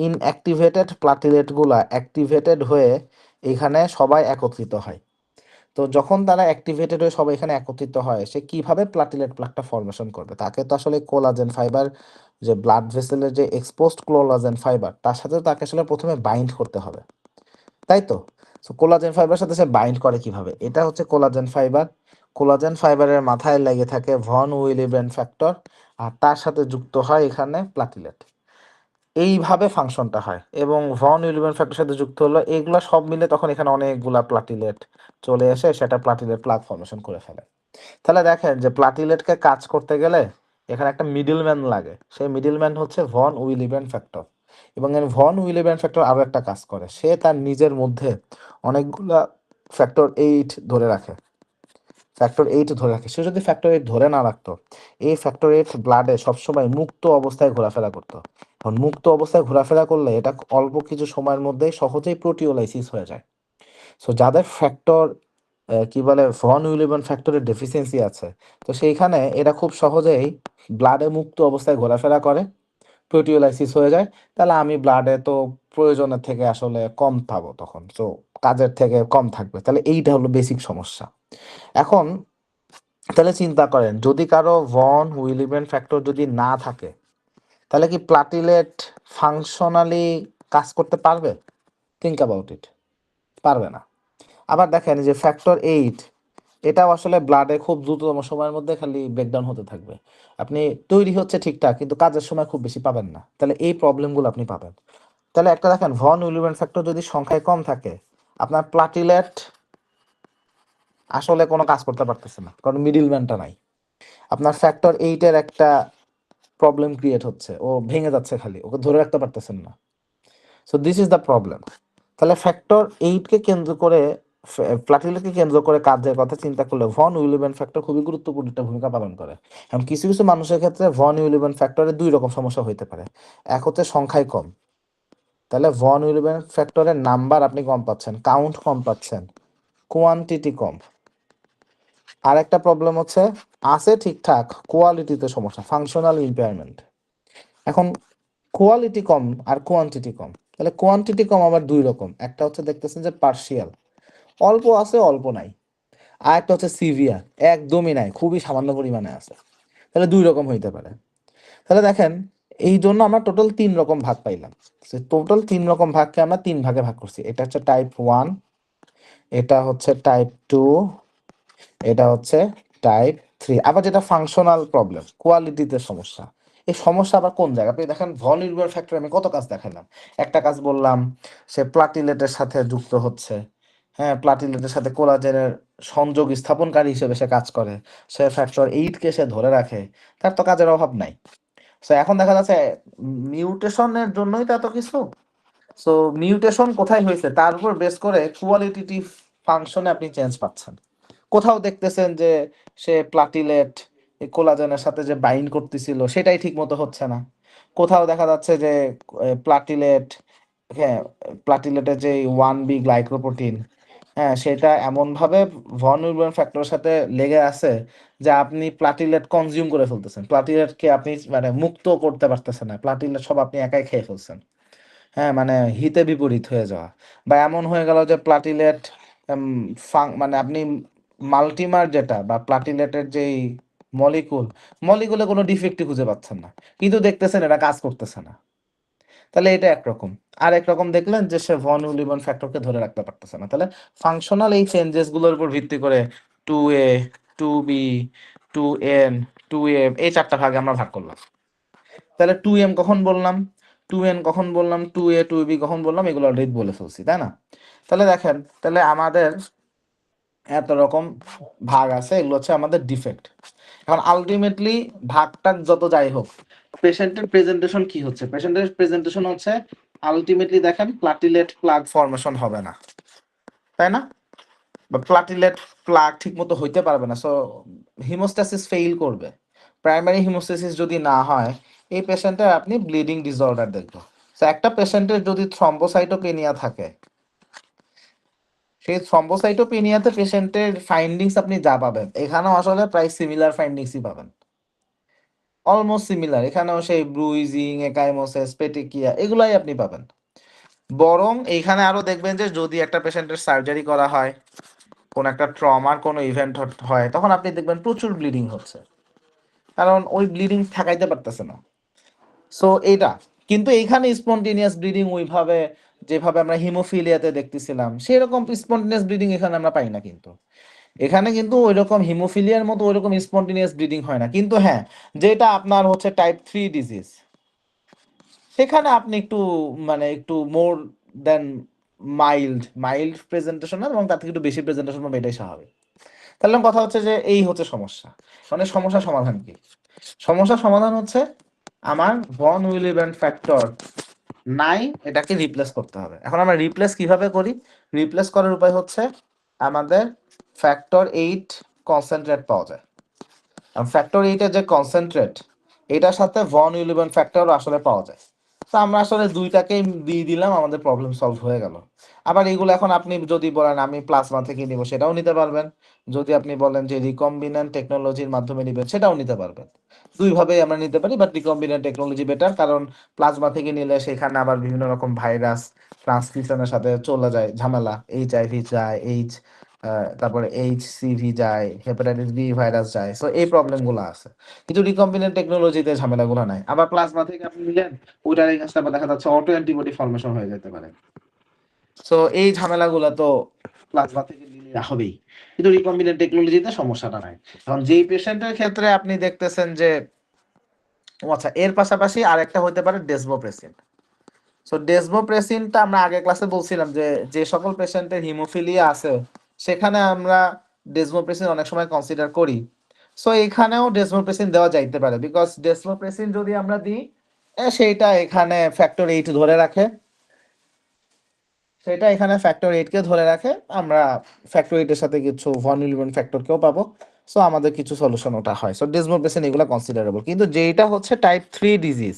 ইনঅ্যাক্টিভেটেড প্লাটিলেটগুলা অ্যাক্টিভেটেড হয়ে এখানে সবাই একত্রিত হয়। তো যখন তারা অ্যাক্টিভেটেড হয়ে সবাই এখানে একত্রিত হয়, সে কিভাবে প্লাটিলেট প্লাগটা ফর্মেশন করবে? তাকে তো আসলে কোলাজেন ফাইবার, যে ব্লাড ভেসেলের যে এক্সপোজড কোলাজেন ফাইবার, তার সাথে তাকে আসলে প্রথমে বাইন্ড করতে হবে, তাই তো? সো কোলাজেন ফাইবার সাথে সে বাইন্ড করে কিভাবে? এটা হচ্ছে কোলাজেন ফাইবার। কোলাজেন ফাইবারের মাথায় লেগে থাকে ভন উইলিব্রেন্ড ফ্যাক্টর, আর তার সাথে যুক্ত হয় এখানে প্লাটিলেট। এইভাবে ফাংশনটা হয় এবং ভন উইলিব্রেন্ড ফ্যাক্টরের সাথে যুক্ত হলো, এগুলো সব মিলে তখন এখানে অনেকগুলা প্লাটিলেট চলে এসে সেটা প্লাটিলেট প্লাগ ফর্মেশন করে ফেলে। তাহলে দেখেন যে প্লাটিলেটকে কাজ করতে গেলে এখানে একটা মিডলম্যান লাগে, সেই মিডলম্যান হচ্ছে ভন উইলিব্রেন্ড ফ্যাক্টর। এবং এই ভন উইলিব্রেন্ড ফ্যাক্টর আরও একটা কাজ করে, সে তার নিজের মধ্যে অনেকগুলা ফ্যাক্টর 8 ধরে রাখে। সে যদি ফ্যাক্টর 8 ধরে না রাখতো, এই ফ্যাক্টর 8 ব্লাডে সবসময় মুক্ত অবস্থায় ঘোরাফেরা করতো। এখন মুক্ত অবস্থায় ঘোরাফেরা করলে এটা অল্প কিছু সময়ের মধ্যেই সহজেই প্রোটিওলাইসিস হয়ে যায়। সো যাদের কি বলে ভন উইলিব্রেন্ড ফ্যাক্টরের ডেফিসিয়েন্সি আছে, তো সেইখানে এটা খুব সহজেই ব্লাডে মুক্ত অবস্থায় ঘোরাফেরা করে, প্রোটিওলাইসিস হয়ে যায়। তাহলে আমি ব্লাডে তো প্রয়োজনের থেকে আসলে কম পাবো, তখন তো কাজের থেকে কম থাকবে। তাহলে এইটা হলো বেসিক সমস্যা। এখন তাহলে চিন্তা করেন, যদি কারো ভন উইলিব্রেন্ড ফ্যাক্টর যদি না থাকে, তাহলে কি প্লাটিলেট ফাংশনালি কাজ করতে পারবে? থিঙ্ক অ্যাবাউট ইট, পারবে না। আবার দেখেন যে ফ্যাক্টর 8, এটাও আসলে ব্লাডে খুব দ্রুততম সময়ের মধ্যে খালি ব্রেকডাউন হতে থাকবে। আপনি তৈরি হচ্ছে ঠিকঠাক, কিন্তু কাজের সময় খুব বেশি পাবেন না। তাহলে এই প্রবলেমগুলো আপনি পাবেন। তাহলে একটা দেখেন, ভন উইলিব্রেন্ড ফ্যাক্টর যদি সংখ্যায় কম থাকে, আপনার প্লাটিলেট আসলে কোনো কাজ করতে পারতেছে না, কারণ মিডিলম্যানটা নাই। আপনার ফ্যাক্টর 8-এর একটা প্রবলেম ক্রিয়েট হচ্ছে, ও ভেঙে যাচ্ছে, খালি ওকে ধরে রাখতে পারতেছেন না। So this is the problem. তাহলে ফ্যাক্টর 8কে কেন্দ্র করে, প্লাটিলেটকে কেন্দ্র করে কাজের কথা চিন্তা করলে ভন উইলিব্রেন্ড ফ্যাক্টর খুবই গুরুত্বপূর্ণ একটা ভূমিকা পালন করে। এখন কিছু কিছু মানুষের ক্ষেত্রে ভন উইলিব্রেন্ড ফ্যাক্টরের 2 রকম সমস্যা হইতে পারে। এক হচ্ছে সংখ্যায় কম, তাহলে ভন উইলিব্রেন্ড ফ্যাক্টরের নাম্বার আপনি কম পাচ্ছেন, কাউন্ট কম পাচ্ছেন, কোয়ান্টিটি কম। আর একটা প্রবলেম হচ্ছে আছে ঠিকঠাক, কোয়ালিটিতে সমস্যা, ফাংশনাল ইম্পেয়ারমেন্ট। এখন কোয়ালিটি কম আর কোয়ান্টিটি কম, তাহলে কোয়ান্টিটি কম আবার 2 রকম। একটা হচ্ছে দেখতেছেন যে পার্শিয়াল, অল্প আছে অল্প নাই। আর একটা হচ্ছে সিভিয়ার, একদমই নাই, খুবই সামান্য পরিমাণে আছে। তাহলে 2 রকম হইতে পারে। তাহলে দেখেন, এই জন্য আমরা টোটাল 3 রকম ভাগ পাইলাম। টোটাল 3 রকম ভাগকে আমরা 3 ভাগে ভাগ করছি। এটা হচ্ছে টাইপ 1, এটা হচ্ছে টাইপ 2, এটা হচ্ছে টাইপ 3। আবার যেটা ফাংশনাল প্রবলেম, কোয়ালিটিতে সমস্যা, এই সমস্যা আবার কোন জায়গায়? আপনি দেখেন ভন উইলিব্রেন্ড ফ্যাক্টর আমি কত কাজ দেখালাম। একটা কাজ বললাম, সে প্লাটিলেটের সাথে যুক্ত হচ্ছে, হ্যাঁ, প্লাটিলেটের সাথে কোলাজেনের সংযোগ স্থাপনকারী হিসেবে সে কাজ করে, সে ফ্যাক্টর 8কে সে ধরে রাখে, তার তো কাজের অভাব নাই। সো এখন দেখা যাচ্ছে মিউটেশনের জন্যই তো এত কিছু। সো মিউটেশন কোথায় হয়েছে তার উপর বেস করে কোয়ালিটিটিভ ফাংশনে আপনি চেঞ্জ পাচ্ছেন। কোথাও দেখতেছেন যে সে প্লাটিলেট কোলাজেনের সাথে যে বাইন্ড করতেছিল সেটাই ঠিক মতো হচ্ছে না। কোথাও দেখা যাচ্ছে যে প্লাটিলেট, হ্যাঁ, প্লাটিলেটের যে 1B গ্লাইকোপ্রোটিন, হ্যাঁ, সেটা এমনভাবে ভন উইলিব্রেন্ড ফ্যাক্টরের সাথে লেগে আছে যে আপনি প্লাটিলেট কনজিউম করে ফেলতেছেন, প্লাটিলেটকে আপনি মানে মুক্ত করতে পারতেছেন না, প্লাটিলেট সব আপনি একাই খেয়ে ফেলছেন। হ্যাঁ, মানে হিতে বিপরীত হয়ে যাওয়া। বা এমন হয়ে গেল যে প্লাটিলেট মানে আপনি মাল্টিমার যেটা বা প্লাটিলেটের যেই মলিকুলে কোনো ডিফেক্টই খুঁজে পাচ্ছেন না, কিন্তু দেখতেছেন এটা কাজ করতেছে না। তাহলে এটা একরকম। আর একরকম দেখলেন যে সে ভন উইলিব্রেন্ড ফ্যাক্টরকে ধরে রাখতে পারতেছে না। তাহলে ফাংশনাল এই চেঞ্জেস গুলোর উপর ভিত্তি করে 2A, 2B, 2N, 2M, এই 4টা ভাগে আমরা ভাগ করলাম। তাহলে 2M কখন বললাম, 2N কখন বললাম, 2A 2B কখন বললাম, এগুলো অলরেডি বলে ফেলছি, তাই না? তাহলে দেখেন, তাহলে আমাদের এত রকম ভাগ আছে, এগুলো হচ্ছে আমাদের ডিফেক্ট। এখন আলটিমেটলি ভাগটা যত যাই হোক, পেশেন্টের প্রেজেন্টেশন কি হচ্ছে? পেশেন্টের প্রেজেন্টেশন হচ্ছে আলটিমেটলি দেখেন প্লাটিলেট প্লাগ ফর্মেশন হবে না, তাই না? বা প্লাটিলেট প্লাগ ঠিক মতো হইতে পারবে না, সো হিমোস্ট্যাসিস ফেইল করবে। প্রাইমারি হিমোস্ট্যাসিস যদি না হয়, এই পেশেন্টের আপনি ব্লিডিং ডিসঅর্ডার দেখবেন। তো একটা পেশেন্টের যদি থ্রম্বোসাইটোপেনিয়া থাকে, সেই থ্রম্বোসাইটোপেনিয়াতে পেশেন্টের ফাইন্ডিংস আপনি যা পাবেন, এখানেও আসলে প্রায় সিমিলার ফাইন্ডিংসই পাবেন, অলমোস্ট সিমিলার। এখানেও সেই ব্রুইজিং, একাইমোসিস, পেটিকিয়া এগুলাই আপনি পাবেন। বরং এইখানে আরো দেখবেন যে যদি একটা পেশেন্টের সার্জারি করা হয়, কোন একটা ট্রমার কোনো ইভেন্ট হয়, তখন আপনি দেখবেন প্রচুর ব্লিডিং হচ্ছে, কারণ ওই ব্লিডিং ঠেকাইতে পারতেছে না। সো এইটা কিন্তু এইখানে স্পন্টেনিয়াস ব্লিডিং ওইভাবে যেভাবে আমরা হিমোফিলিয়াতে দেখতেছিলাম সেরকম স্পন্টেনিয়াস ব্লিডিং এখানে আমরা পাই না। কিন্তু এখানে কিন্তু ওইরকম হিমোফিলিয়ার মতো ওইরকম স্পন্টেনিয়াস ব্লিডিং হয় না। কিন্তু হ্যাঁ, যেটা আপনার হচ্ছে টাইপ 3 ডিজিজ, সেখানে আপনি একটু মানে একটু মোর দেন মাইল্ড প্রেজেন্টেশন এবং তার থেকে একটু বেশি প্রেজেন্টেশন পাবে, এটাই স্বাভাবিক। তাহলে কথা হচ্ছে যে এই হচ্ছে সমস্যা। মানে সমস্যার সমাধান কি? সমস্যার সমাধান হচ্ছে আমার ভন উইলিয়াম ফ্যাক্টর নাই, এটাকে রিপ্লেস করতে হবে। এখন আমরা রিপ্লেস কিভাবে করি? রিপ্লেস করার উপায় হচ্ছে আমাদের ফ্যাক্টর 8 কনসেন্ট্রেট পাওয়া যায়। ফ্যাক্টর 8 এর যে কনসেন্ট্রেট, এটার সাথে ভন উইলিয়াম ফ্যাক্টরও আসলে পাওয়া যায়। তো আমরা আসলে দুইটাকেই দিয়ে দিলাম, আমাদের প্রবলেম সলভ হয়ে গেল। আবার এগুলো এখন আপনি যদি বলেন আমি প্লাজমা থেকে নিব, সেটাও নিতে পারবেন। যদি আপনি বলেন যে রিকম্বিনেন্ট টেকনোলজির মাধ্যমে নিবেন, সেটাও নিতে পারবেন। দুইভাবেই আমরা নিতে পারি, বাট রিকম্বিনেন্ট টেকনোলজি বেটার, কারণ প্লাজমা থেকে নিলে সেখানে আবার বিভিন্ন রকম ভাইরাস ট্রান্সক্রিপশনের সাথে চলে যায় ঝামেলা, এইচআইভি যায়, তারপরে এইচসিভি যায়, হেপাটাইটিস বি ভাইরাস যায়, সো এই প্রবলেমগুলো আছে। কিন্তু রিকম্বিনেন্ট টেকনোলজিতে ঝামেলাগুলো নাই। আবার প্লাজমা থেকে আপনি নিলেন, ওইটার এগেইনস্টে আবার দেখা যাচ্ছে অটো অ্যান্টিবডি ফর্মেশন হয়ে যেতে পারে। সো এই ঝামেলাগুলো তো প্লাজমা থেকে নিলে হবেই, কিন্তু রিকম্বিনেন্ট টেকনোলজিতে সমস্যাটা নাই। এখন যেই পেশেন্টের ক্ষেত্রে আপনি দেখতেছেন যে আচ্ছা, এর পাশাপাশি আরেকটা হতে পারে ডেসমোপ্রেসিন। সো ডেসমোপ্রেসিনটা আমরা আগের ক্লাসে বলছিলাম যে যে সকল পেশেন্টের হিমোফিলিয়া আছে সেখানে আমরা ডেসমোপ্রেসিন অনেক সময় কনসিডার করি। সো এখানেও ডেসমোপ্রেসিন দেওয়া যাইতে পারে, বিকজ ডেসমোপ্রেসিন যদি আমরা দিই, সেইটা এখানে ফ্যাক্টর 8 ধরে রাখে, সেটা এখানে ফ্যাক্টর 8 কে ধরে রাখে। আমরা ফ্যাক্টর 8 এর সাথে কিছু ভন উইলিয়াম ফ্যাক্টরকেও পাবো। সো আমাদের কিছু সলিউশন ওটা হয়। সো ডেসমোপ্রেসিন এগুলো কনসিডারেবল। কিন্তু যেটা হচ্ছে টাইপ 3 ডিজিজ,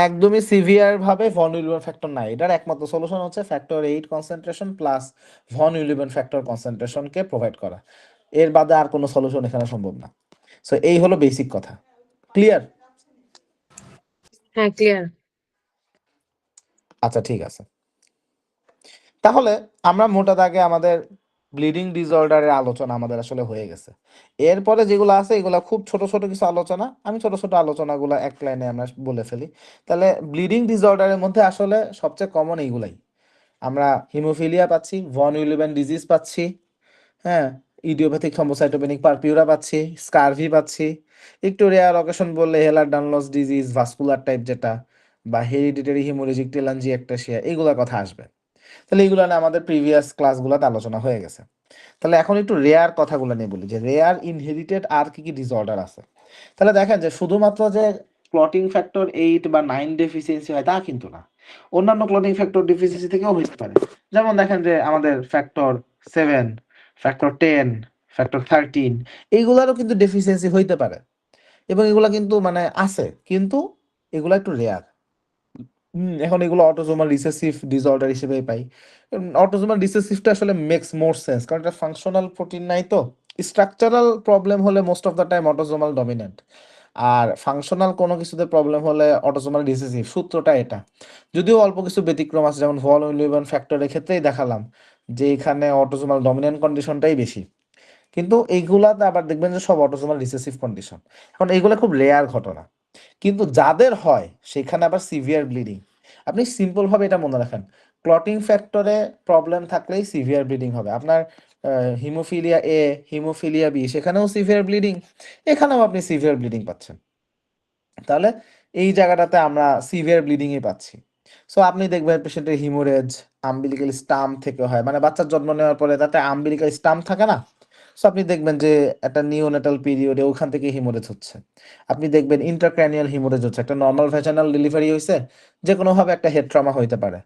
একদমই সিভিয়ার ভাবে ভন উইলিয়াম ফ্যাক্টর নাই, এটার একমাত্র সলিউশন হচ্ছে ফ্যাক্টর 8 কনসেন্ট্রেশন প্লাস ভন উইলিয়াম ফ্যাক্টর কনসেন্ট্রেশনকে প্রোভাইড করা। এর বাদে আর কোনো সলিউশন এখানে সম্ভব না। সো এই হলো বেসিক কথা। ক্লিয়ার? হ্যাঁ, ক্লিয়ার। আচ্ছা, ঠিক আছে। তাহলে আমরা মোটা দাগে আমাদের ব্লিডিং ডিসঅর্ডারের আলোচনা আমাদের আসলে হয়ে গেছে। এরপরে যেগুলো আছে এগুলো খুব ছোট ছোট কিছু আলোচনা, আমি ছোট ছোট আলোচনাগুলো এক লাইনে আমরা বলে ফেলি। তাহলে ব্লিডিং ডিসঅর্ডারের মধ্যে আসলে সবচেয়ে কমন এইগুলাই। আমরা হিমোফিলিয়া পাচ্ছি, ভন উইলিয়াম ডিজিজ পাচ্ছি, হ্যাঁ, ইডিওপ্যাথিক থ্রম্বোসাইটোপেনিক পারপিউরা পাচ্ছি, স্কারভি পাচ্ছি, একটু রেয়ার অকেশন বললে হেলার ডানলস ডিজিজ ভাস্কুলার টাইপ যেটা, বা হেরিডিটারি হিমোরেজিক টেলাঞ্জিওপ্লাসিয়া, এগুলোর কথা আসবে। তাহলে এগুলো না আমাদের প্রিভিয়াস ক্লাসগুলোতে আলোচনা হয়ে গেছে। তাহলে এখন একটু রেয়ার কথাগুলো নিয়ে বলি, যে রেয়ার ইনহেরিটেড আর কি কি ডিসঅর্ডার আছে। তাহলে দেখেন যে শুধুমাত্র যে ক্লটিং ফ্যাক্টর 8 বা 9 ডেফিসিয়েন্সি হয় তা কিন্তু না, অন্যান্য ক্লটিং ফ্যাক্টর ডেফিসিয়েন্সি থেকেও হতে পারে। যেমন দেখেন যে আমাদের ফ্যাক্টর 7, ফ্যাক্টর 10, ফ্যাক্টর 13, এইগুলারও কিন্তু ডেফিসিয়েন্সি হইতে পারে, এবং এগুলা কিন্তু মানে আছে, কিন্তু এগুলা একটু রেয়ার। এখন এগুলো অটোজোমাল রিসেসিভ ডিসঅর্ডার হিসেবে পাই। অটোজোমাল রিসেসিভটা আসলে মেক্স মোর সেন্স, কারণ এটা ফাংশনাল প্রোটিন নাই তো। স্ট্রাকচারাল প্রবলেম হলে most of the time autosomal dominant, আর ফাংশনাল কোনো কিছুতে প্রবলেম হলে অটোজোমাল রিসেসিভ, সূত্রটা এটা। যদিও অল্প কিছু ব্যতিক্রম আছে, যেমন ভন উইলিয়াম ফ্যাক্টরের ক্ষেত্রেই দেখালাম যে এখানে অটোজোমাল ডমিনেন্ট কন্ডিশনটাই বেশি, কিন্তু এইগুলাতে আবার দেখবেন যে সব অটোজোমাল রিসেসিভ কন্ডিশন। এখন এইগুলো খুব রেয়ার ঘটনা, কিন্তু যাদের হয় সেখানে আবার সিভিয়ার ব্লিডিং। আপনি সিম্পল ভাবে এটা মনে রাখেন, ক্লটিং ফ্যাক্টরে প্রবলেম থাকলেই সিভিয়ার ব্লিডিং হবে। আপনার হিমোফিলিয়া এ, হিমোফিলিয়া বি, সেখানেও সিভিয়ার ব্লিডিং, এখানেও আপনি সিভিয়ার ব্লিডিং পাচ্ছেন। তাহলে এই জায়গাটাতে আমরা সিভিয়ার ব্লিডিংই পাচ্ছি। সো আপনি দেখবেন পেশেন্টের হিমোরেজ আম্বিলিক্যাল স্টাম্প থেকে হয়, মানে বাচ্চার জন্ম নেওয়ার পরে তাতে আম্বিলিক্যাল স্টাম্প থাকে না। সো আপনি দেখবেন যে একটা নিওনেটাল পিরিয়ডে ওখান থেকে হিমোরেজ হচ্ছে। আপনি দেখবেন ইন্ট্রাক্র্যানিয়াল হিমোরেজ হচ্ছে, একটা নর্মাল ভ্যাজানাল ডেলিভারি হয়েছে, যে কোনোভাবে একটা হেড ট্রমা হইতে পারে,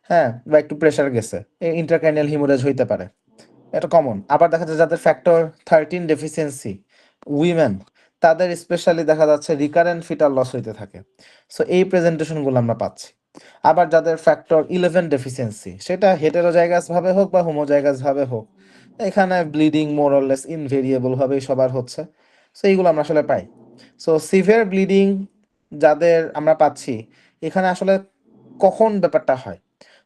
হ্যাঁ, বা একটু প্রেশার গেছে, ইন্ট্রাক্র্যানিয়াল হিমোরেজ হইতে পারে। এটা কমন। আবার দেখা যায় যাদের ফ্যাক্টর 13 ডেফিসিয়েন্সি, উইমেন, তাদের স্পেশালি দেখা যাচ্ছে রিকারেন্ট ফিটাল লস হইতে থাকে। সো এই প্রেজেন্টেশনগুলো আমরা পাচ্ছি। আবার যাদের ফ্যাক্টর 11 ডেফিসিয়েন্সি, সেটা হেটেরোজাইগাস ভাবে হোক বা হোমোজাইগাস ভাবে হোক, এখানে ব্লিডিং মোরলেস ইনভেরিয়েবল ভাবেই সবার হচ্ছে। সো এইগুলো আমরা আসলে পাই। সো সিভিয়ার ব্লিডিং যাদের আমরা পাচ্ছি, এখানে আসলে কখন ব্যাপারটা হয়,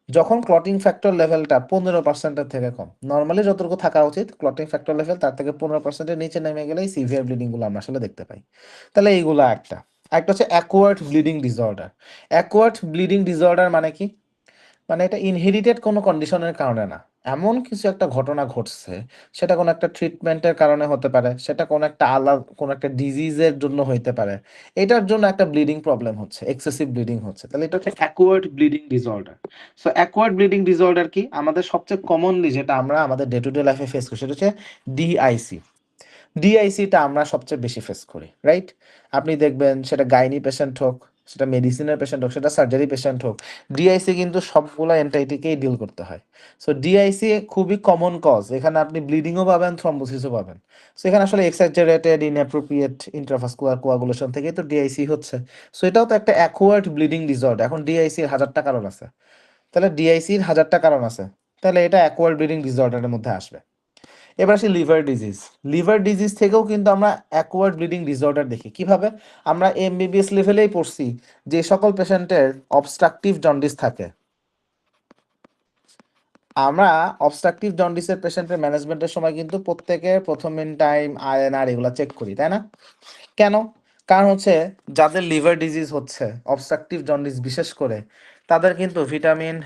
যখন ক্লটিং ফ্যাক্টর লেভেলটা 15%-এর থেকে কম। নর্মালি যতটুকু থাকা উচিত ক্লটিং ফ্যাক্টর লেভেল, তার থেকে 15%-এর নিচে নেমে গেলেই সিভিয়ার ব্লিডিং গুলো আমরা আসলে দেখতে পাই। তাহলে এইগুলো একটা হচ্ছে acquired bleeding disorder. Acquired bleeding disorder মানে কি? মানে এটা ইনহেরিটেড কোনো কন্ডিশনের কারণে না, এমন কিছু একটা ঘটনা ঘটছে, সেটা কোনো একটা ট্রিটমেন্টের কারণে হতে পারে, সেটা কোনো একটা কোনো একটা ডিজিজের জন্য হইতে পারে, এটার জন্য একটা ব্লিডিং প্রবলেম হচ্ছে, এক্সেসিভ ব্লিডিং হচ্ছে, তাহলে এটা হচ্ছে acquired bleeding disorder. So acquired bleeding disorder কি? আমাদের সবচেয়ে কমনলি যেটা আমরা আমাদের ডে টু ডে লাইফে ফেস করি সেটা হচ্ছে ডিআইসি। ডিআইসিটা আমরা সবচেয়ে বেশি ফেস করি, রাইট? আপনি দেখবেন সেটা গাইনি পেশেন্ট হোক, সেটা মেডিসিনের পেশেন্ট হোক, সেটা সার্জারি পেশেন্ট হোক, ডিআইসি কিন্তু সবগুলো এন্টাইটিকেই ডিল করতে হয়। সো ডিআইসি খুবই কমন কজ, এখানে আপনি ব্লিডিংও পাবেন, থ্রম্বোসিসও পাবেন। সো এখানে আসলে এক্সাজারেটেড ইনঅ্যাপ্রোপ্রিয়েট ইন্ট্রাভাস্কুলার কোয়াগুলেশন থেকেই তো ডিআইসি হচ্ছে। সো এটাও তো একটা অ্যাকোয়ার্ড ব্লিডিং ডিসঅর্ডার। এখন ডিআইসির 1000টা কারণ আছে, তাহলে ডিআইসির 1000টা কারণ আছে, তাহলে এটা অ্যাকোয়ার্ড ব্লিডিং ডিসঅর্ডারের মধ্যে আসবে। এবার আসি লিভার ডিজিজ। লিভার ডিজিজ থেকেও কিন্তু আমরা অ্যাকোয়ার্ড ব্লিডিং ডিসঅর্ডার দেখি। কিভাবে? আমরা এমবিবিএস লেভেলেই পড়ছি যে সকল পেশেন্টের অবস্ট্রাকটিভ জন্ডিস থাকে, আমরা অবস্ট্রাকটিভ জন্ডিসের পেশেন্টের ম্যানেজমেন্টের সময় কিন্তু প্রত্যেকের প্রথম ইন টাইম আয়এনআর এগুলো চেক করি, তাই না? কেন? কারণ হচ্ছে যাদের লিভার ডিজিজ হচ্ছে, অবস্ট্রাকটিভ জন্ডিস বিশেষ করে, তাদের কিন্তু ভিটামিন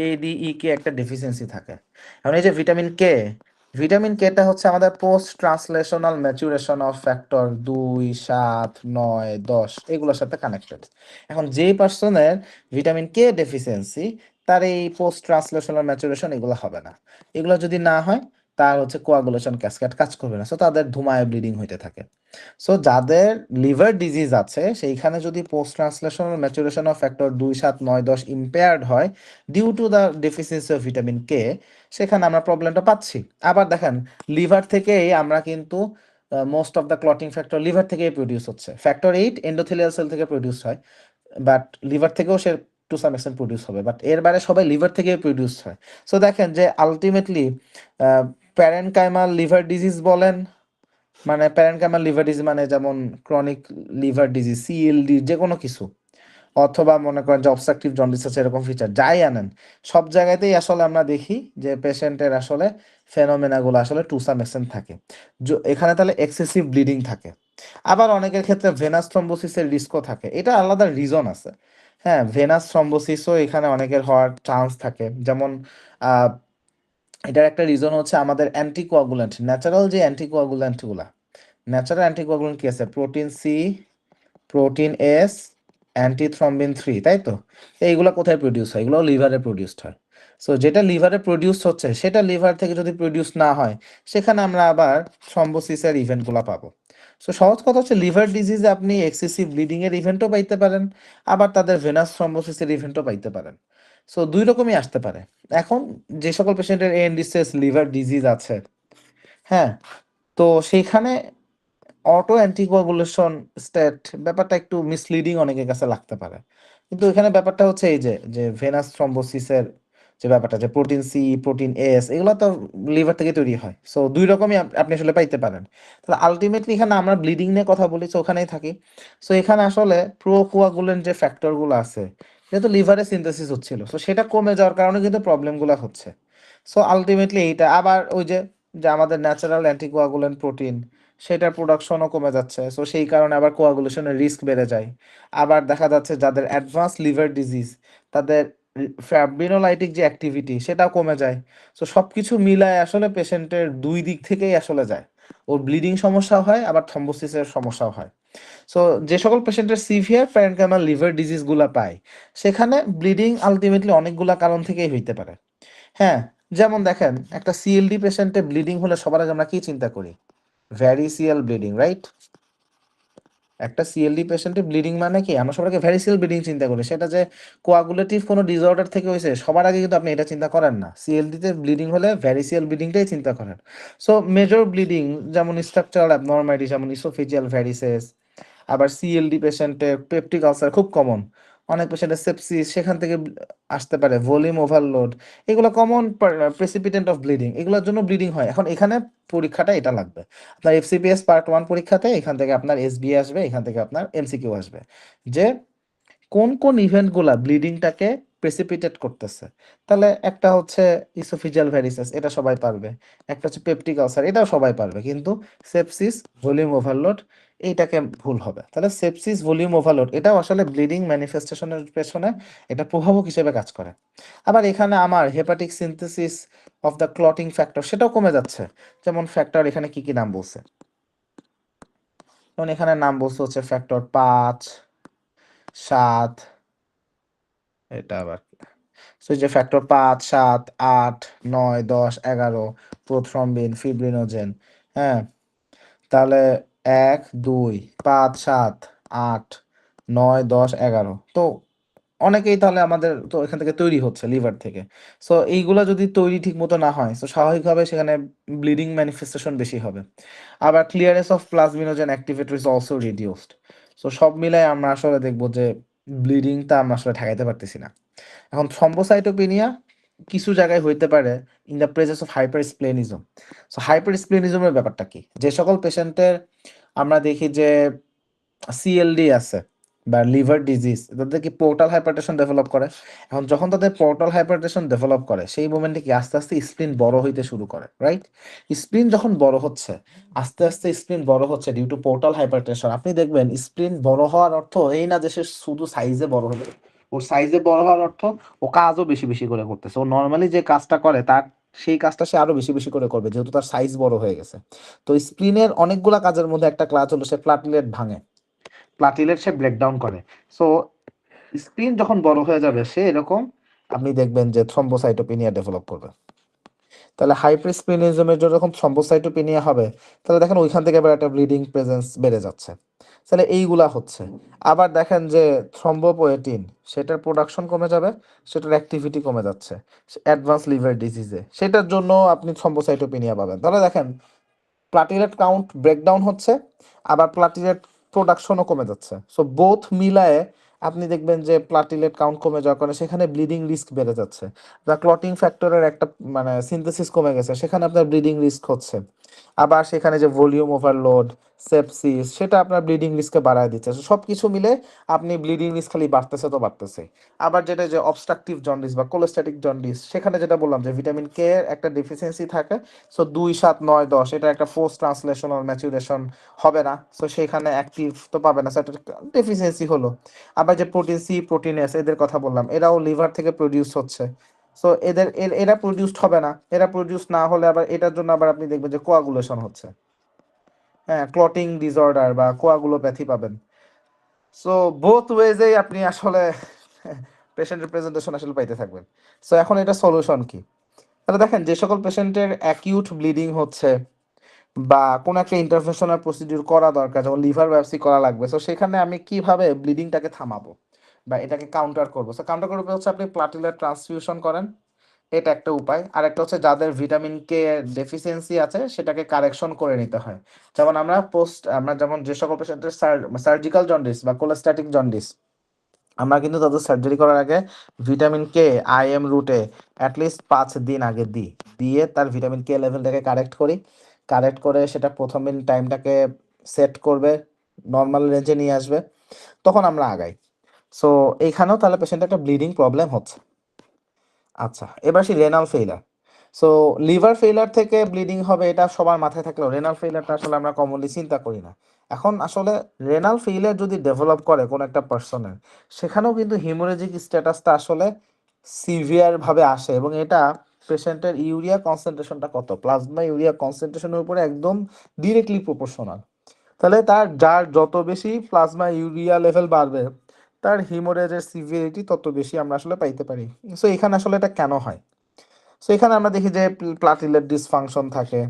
এ ডি ই কে একটা ডেফিসিয়েন্সি থাকে। এখন এই যে ভিটামিন কেটা হচ্ছে আমাদের post translational maturation of factor 2, 7, 9, 10 এগুলোর সাথে কানেক্টেড। এখন যেই পার্সনের ভিটামিন কে ডেফিসিয়েন্সি, তার এই পোস্ট ট্রান্সলেশনাল ম্যাচুরেশন এগুলো হবে না। এগুলো যদি না হয়, তার হচ্ছে কোয়াগুলেশন ক্যাসকেড কাজ করবে না, সো তাদের ধুমায় ব্লিডিং হইতে থাকে। সো যাদের লিভার ডিজিজ আছে, সেইখানে যদি post translational maturation of factor 2, 7, 9, 10 impaired হয় due to the deficiency of vitamin K, সেখানে আমরা প্রবলেমটা পাচ্ছি। আবার দেখেন, লিভার থেকেই আমরা কিন্তু most of the clotting factor liver থেকেই প্রডিউস হচ্ছে। ফ্যাক্টর 8 এন্ডোথেলিয়াল সেল থেকে প্রডিউস হয়, বাট লিভার থেকেও সে টু সাম এক্সটেন্ট প্রডিউস হবে, বাট এর বাইরে সবাই লিভার থেকে প্রডিউস হয়। সো দেখেন যে আলটিমেটলি প্যারেনকাইমাল লিভার ডিজিজ বলেন, মানে প্যারেনকাইমাল লিভার ডিজিজ মানে যেমন ক্রনিক লিভার ডিজিজ, সিএলডি, যে কোনো কিছু, অথবা মনে করেন যে অবস্ট্রাকটিভ জন্ডিস আছে, এরকম ফিচার যাই আনেন, সব জায়গাতেই আসলে আমরা দেখি যে পেশেন্টের আসলে ফেনোমেনাগুলো আসলে টু সাম এক্সটেন্ট থাকে। এখানে তাহলে এক্সেসিভ ব্লিডিং থাকে। আবার অনেকের ক্ষেত্রে ভেনাস থ্রম্বোসিসের রিস্কও থাকে, এটা আলাদা রিজন আছে। হ্যাঁ, ভেনাস থ্রম্বোসিসও এখানে অনেকের হওয়ার চান্স থাকে। যেমন আহ, এটার একটা রিজন হচ্ছে আমাদের অ্যান্টিকোয়াগুল্যান্ট, ন্যাচারাল যে অ্যান্টিকোয়াগুল্যান্টগুলা, ন্যাচারাল অ্যান্টিকোয়াগুল্যান্ট কি আছে? প্রোটিন সি, প্রোটিন এস, অ্যান্টিথ্রম্বিন 3, তাই তো? এইগুলো কোথায় প্রডিউস হয়? এগুলো লিভারে প্রডিউসড হয়। সো যেটা লিভারে প্রডিউস হচ্ছে, সেটা লিভার থেকে যদি প্রডিউস না হয়, সেখানে আমরা আবার থ্রম্বোসিসের ইভেন্টগুলো পাবো। সো সহজ কথা হচ্ছে লিভার ডিজিজে আপনি এক্সেসিভ ব্লিডিং এর ইভেন্টও পাইতে পারেন, আবার তাদের ভেনাস থ্রম্বোসিসের ইভেন্টও পাইতে পারেন। সো দুই রকমই আসতে পারে। এখন যে সকল পেশেন্টের এএনডিসিএস লিভার ডিজিজ আছে, হ্যাঁ, তো সেইখানে অটো অ্যান্টিকোয়াগুলেশন স্টেট ব্যাপারটা একটু মিসলিডিং অনেকের কাছে লাগতে পারে। কিন্তু এখানে ব্যাপারটা হচ্ছে এই যে যে ভেনাস থ্রম্বোসিসের যে ব্যাপারটা, যে প্রোটিন সি, প্রোটিন এস, এগুলো তো লিভার থেকে তৈরি হয়। সো দুই রকমই আপনি আসলে পাইতে পারেন। তাহলে আলটিমেটলি এখানে আমরা ব্লিডিং নিয়ে কথা বলি, সো ওখানেই থাকি। সো এখানে আসলে প্রোকোয়াগুলেন্ট যে ফ্যাক্টরগুলো আছে, যেহেতু লিভারে সিনথেসিস হচ্ছিল, সো সেটা কমে যাওয়ার কারণে কিন্তু প্রবলেমগুলো হচ্ছে। সো আলটিমেটলি এইটা আবার ওই যে যে আমাদের ন্যাচারাল অ্যান্টিকোয়াগুলেন্ট প্রোটিন, সেটার প্রোডাকশনও কমে যাচ্ছে, সো সেই কারণে আবার কোয়াগুলেশনের রিস্ক বেড়ে যায়। আবার দেখা যাচ্ছে যাদের অ্যাডভান্স লিভার ডিজিজ, তাদের ফ্যাব্রিনোলাইটিক যে অ্যাক্টিভিটি সেটাও কমে যায়। সো সব কিছু মিলায় আসলে পেশেন্টের দুই দিক থেকেই আসলে যায়, ওর ব্লিডিং সমস্যা হয়, আবার থ্রম্বোসিসের সমস্যাও হয়। সো যে সকল পেশেন্টের সিভিয়ার প্যারেনকাইমাল লিভার ডিজিজগুলো পায়, সেখানে ব্লিডিং আলটিমেটলি অনেকগুলা কারণ থেকেই হইতে পারে। হ্যাঁ, যেমন দেখেন একটা সিএলডি পেশেন্টে ব্লিডিং হলে সবার আগে আমরা কি চিন্তা করি? Variceal bleeding, right? একটা সিএলডি পেশেন্টে ব্লিডিং মানে কি আমরা সবাইকে ভ্যারিসিয়াল ব্লিডিং চিন্তা করি, সেটা যে কোয়াগুলেটিভ কোনো ডিসঅর্ডার থেকে হয়েছে সবার আগে কিন্তু আপনি এটা চিন্তা করেন না। সিএলডিতে ব্লিডিং হলে ভ্যারিসিয়াল ব্লিডিংটাই চিন্তা করেন। সো মেজর ব্লিডিং যেমন স্ট্রাকচারাল অ্যাবনর্মালিটি যেমন ইসোফেজিয়াল ভ্যারিসেস, আবার সিএলডি পেশেন্টের পেপটিক আলসার খুব কমন, অনেক পেশেন্টের সেপসিস সেখান থেকে আসতে পারে, ভলিউম ওভারলোড, এগুলো কমন প্রেসিপিটেন্ট অফ ব্লিডিং, এগুলোর জন্য ব্লিডিং হয়। এখন এখানে পরীক্ষাটা এটা লাগবে আপনার এফসিপিএস পার্ট 1 পরীক্ষাতে, এখান থেকে আপনার এসবি আসবে, এখান থেকে আপনার এমসিকিউ আসবে যে কোন কোন ইভেন্টগুলা ব্লিডিংটাকে প্রেসিপিটেট করতেছে। তাহলে একটা হচ্ছে ইসোফিজিয়াল ভ্যারিসেস, এটা সবাই পারবে। একটা হচ্ছে পেপটিক আলসার, এটাও সবাই পারবে, কিন্তু সেপসিস ভলিউম ওভারলোড এইটাকে ভুল হবে। তাহলে সেপসিস ভলিউম ওভারলোড এটাও আসলে ব্লিডিং ম্যানিফেস্টেশনের পেছনে এটা প্রভাবক হিসেবে কাজ করে। আবার এখানে আমার hepatic synthesis of the clotting factor সেটাও কমে যাচ্ছে। যেমন ফ্যাক্টর এখানে কি কি নাম বলছে, যেমন এখানে নাম বলছে হচ্ছে ফ্যাক্টর 5, 7, এটা আবার সো যে ফ্যাক্টর 5, 7, 8, 9, 10, 11 প্রোথ্রম্বিন, ফিব্রিনোজেন। হ্যাঁ, তাহলে 1, 2, 5, 7, 8, 9, 10, 11 তো অনেকেই তাহলে আমাদের তো এখান থেকে তৈরি হচ্ছে লিভার থেকে। সো এইগুলা যদি তৈরি ঠিক মতো না হয় তো স্বাভাবিকভাবে সেখানে ব্লিডিং ম্যানিফেস্টেশন বেশি হবে। আবার clearance of plasminogen activator is also reduced. So সব মিলাই আমরা আসলে দেখবো যে ব্লিডিংটা আমরা আসলে ঠেকাইতে পারতেছি না। এখন থ্রম্বোসাইটোপেনিয়া কিছু জায়গায় হইতে পারে in the presence of hypersplenism. So হাইপারস্প্লেনিজমের ব্যাপারটা কি, যে সকল পেশেন্টের আমরা দেখি যে সিএলডি আছে বা লিভার ডিজিজ, তাদের কি পোর্টাল হাইপারটেনশন ডেভেলপ করে। এখন যখন তাদের পোর্টাল হাইপারটেনশন ডেভেলপ করে সেই মোমেন্টে কি আস্তে আস্তে স্প্লিন বড় হইতে শুরু করে, রাইট? স্প্লিন যখন বড় হচ্ছে, আস্তে আস্তে স্প্লিন বড় হচ্ছে ডিউ টু পোর্টাল হাইপারটেনশন, আপনি দেখবেন স্প্লিন বড় হওয়ার অর্থ এই না যে সে শুধু সাইজে বড় হবে, ওর সাইজে বড় হওয়ার অর্থ ও কাজও বেশি বেশি করে করতেছে। ও নর্মালি যে কাজটা করে তার সেই কাজটা সে আরো বেশি বেশি করে করবে যেহেতু তার সাইজ বড় হয়ে গেছে। তো স্প্লিনের অনেকগুলা কাজের মধ্যে একটা কাজ হলো সে প্লাটলেট ভাঙে, প্লাটিলেট সে ব্রেকডাউন করে। সো স্ক্রিন যখন বড় হয়ে যাবে সে এরকম আপনি দেখবেন যে থ্রম্বোসাইটোপেনিয়া ডেভেলপ করবে। তাহলে হাইপারস্প্লেনিজমের যখন থ্রম্বোসাইটোপেনিয়া হবে তাহলে দেখেন ওইখান থেকে আবার একটা ব্লিডিং প্রেজেন্স বেড়ে যাচ্ছে। তাহলে এইগুলা হচ্ছে। আবার দেখেন যে থ্রম্বোপোয়েটিন সেটার প্রোডাকশন কমে যাবে, সেটার অ্যাক্টিভিটি কমে যাচ্ছে অ্যাডভান্স লিভার ডিজিজে, সেটার জন্য আপনি থ্রম্বোসাইটোপেনিয়া পাবেন। তাহলে দেখেন প্লাটিলেট কাউন্ট ব্রেকডাউন হচ্ছে, আবার প্লাটিলেট প্রোডাকশনও কমে যাচ্ছে। সো বোথ মিলায়ে আপনি দেখবেন যে প্লাটিলেট কাউন্ট কমে যাওয়ার কারণে সেখানে ব্লিডিং রিস্ক বেড়ে যাচ্ছে, বা ক্লটিং ফ্যাক্টরের একটা মানে সিনথেসিস কমে গেছে, সেখানে আপনার ব্লিডিং রিস্ক হচ্ছে। আবার সেখানে যে ভলিউম ওভারলোড, সেপসিস, সেটা আপনার ব্লিডিং রিস্ককে বাড়ায় দিচ্ছে। সব কিছু মিলে আপনি ব্লিডিং রিস্ক খালি বাড়তেছে তো বাড়তেছে। আবার যেটা যে অবস্ট্রাকটিভ জন্ডিস বা কোলোস্ট্যাটিক জন্ডিস, সেখানে যেটা বললাম যে ভিটামিন কে এর একটা ডেফিসিয়েন্সি থাকে। সো 2, 7, 9, 10 এটা একটা ফোর্স ট্রান্সলেশনাল ম্যাচুরেশন হবে না, সো সেখানে অ্যাক্টিভ তো পাবে না, সেটা ডেফিসিয়েন্সি হলো। আবার যে প্রোটিন সি, প্রোটিন এস এদের কথা বললাম, এরাও লিভার থেকে প্রডিউস হচ্ছে। সো এরা প্রডিউসড হবে না, এরা প্রডিউস না হলে আবার এটার জন্য আবার আপনি দেখবেন যে কোয়াগুলেশন হচ্ছে, হ্যাঁ, ক্লটিং ডিসঅর্ডার বা কোয়াগুলোপ্যাথি পাবেন। সো বোথ ওয়েজেই আপনি আসলে পেশেন্টের প্রেজেন্টেশন আসলে পাইতে থাকবেন। সো এখন এটা সলিউশন কি, তাহলে দেখেন যে সকল পেশেন্টের অ্যাকিউট ব্লিডিং হচ্ছে বা কোনো একটা ইন্টারভেনশনাল প্রসিডিউর করা দরকার, যেমন লিভার বায়োপসি করা লাগবে, সো সেখানে আমি কিভাবে ব্লিডিংটাকে থামাবো বা এটাকে কাউন্টার করবো। সো কাউন্টার করবো হচ্ছে আপনি প্লাটিলেট ট্রান্সফিউশন করেন, এটা একটা উপায়। আর একটা হচ্ছে যাদের ভিটামিন কে ডেফিসিয়েন্সি আছে সেটাকে কারেকশন করে নিতে হয়। যেমন আমরা যেমন যে সকল পেশেন্টের সার্জিক্যাল জন্ডিস বা কোলোস্ট্যাটিক জন্ডিস, আমরা কিন্তু তাদের সার্জারি করার আগে ভিটামিন কে আইএম রুটে অ্যাটলিস্ট 5 দিন আগে দিয়ে তার ভিটামিন কে লেভেলটাকে কারেক্ট করি। কারেক্ট করে সেটা প্রথম দিন টাইমটাকে সেট করবে, নর্মাল রেঞ্জে নিয়ে আসবে, তখন আমরা আগাই। সো এইখানেও তাহলে পেশেন্টের একটা ব্লিডিং প্রবলেম হচ্ছে। আচ্ছা, এবার সেই renal failure. So liver failure থেকে ব্লিডিং হবে এটা সবার মাথায় থাকলেও রেনাল ফেইলারটা আসলে আমরা কমনলি চিন্তা করি না। এখন আসলে রেনাল ফেইলার যদি ডেভেলপ করে কোনো একটা পার্সনের, সেখানেও কিন্তু হিমোরেজিক স্ট্যাটাসটা আসলে সিভিয়ার ভাবে আসে, এবং এটা পেশেন্টের ইউরিয়া কনসেন্ট্রেশনটা কত, প্লাজমা ইউরিয়া কনসেন্ট্রেশনের উপরে একদম ডিরেক্টলি প্রপোর্শনাল। তাহলে যার যত বেশি প্লাজমা ইউরিয়া লেভেল বাড়বে তার হিমোরেজের সিভিয়ারিটি তত বেশি আমরা আসলে পাইতে পারি। সো এখানে আসলে এটা কেন হয়, সো এখানে আমরা দেখি যে প্লাটিলেট ডিসফাংশন থাকে,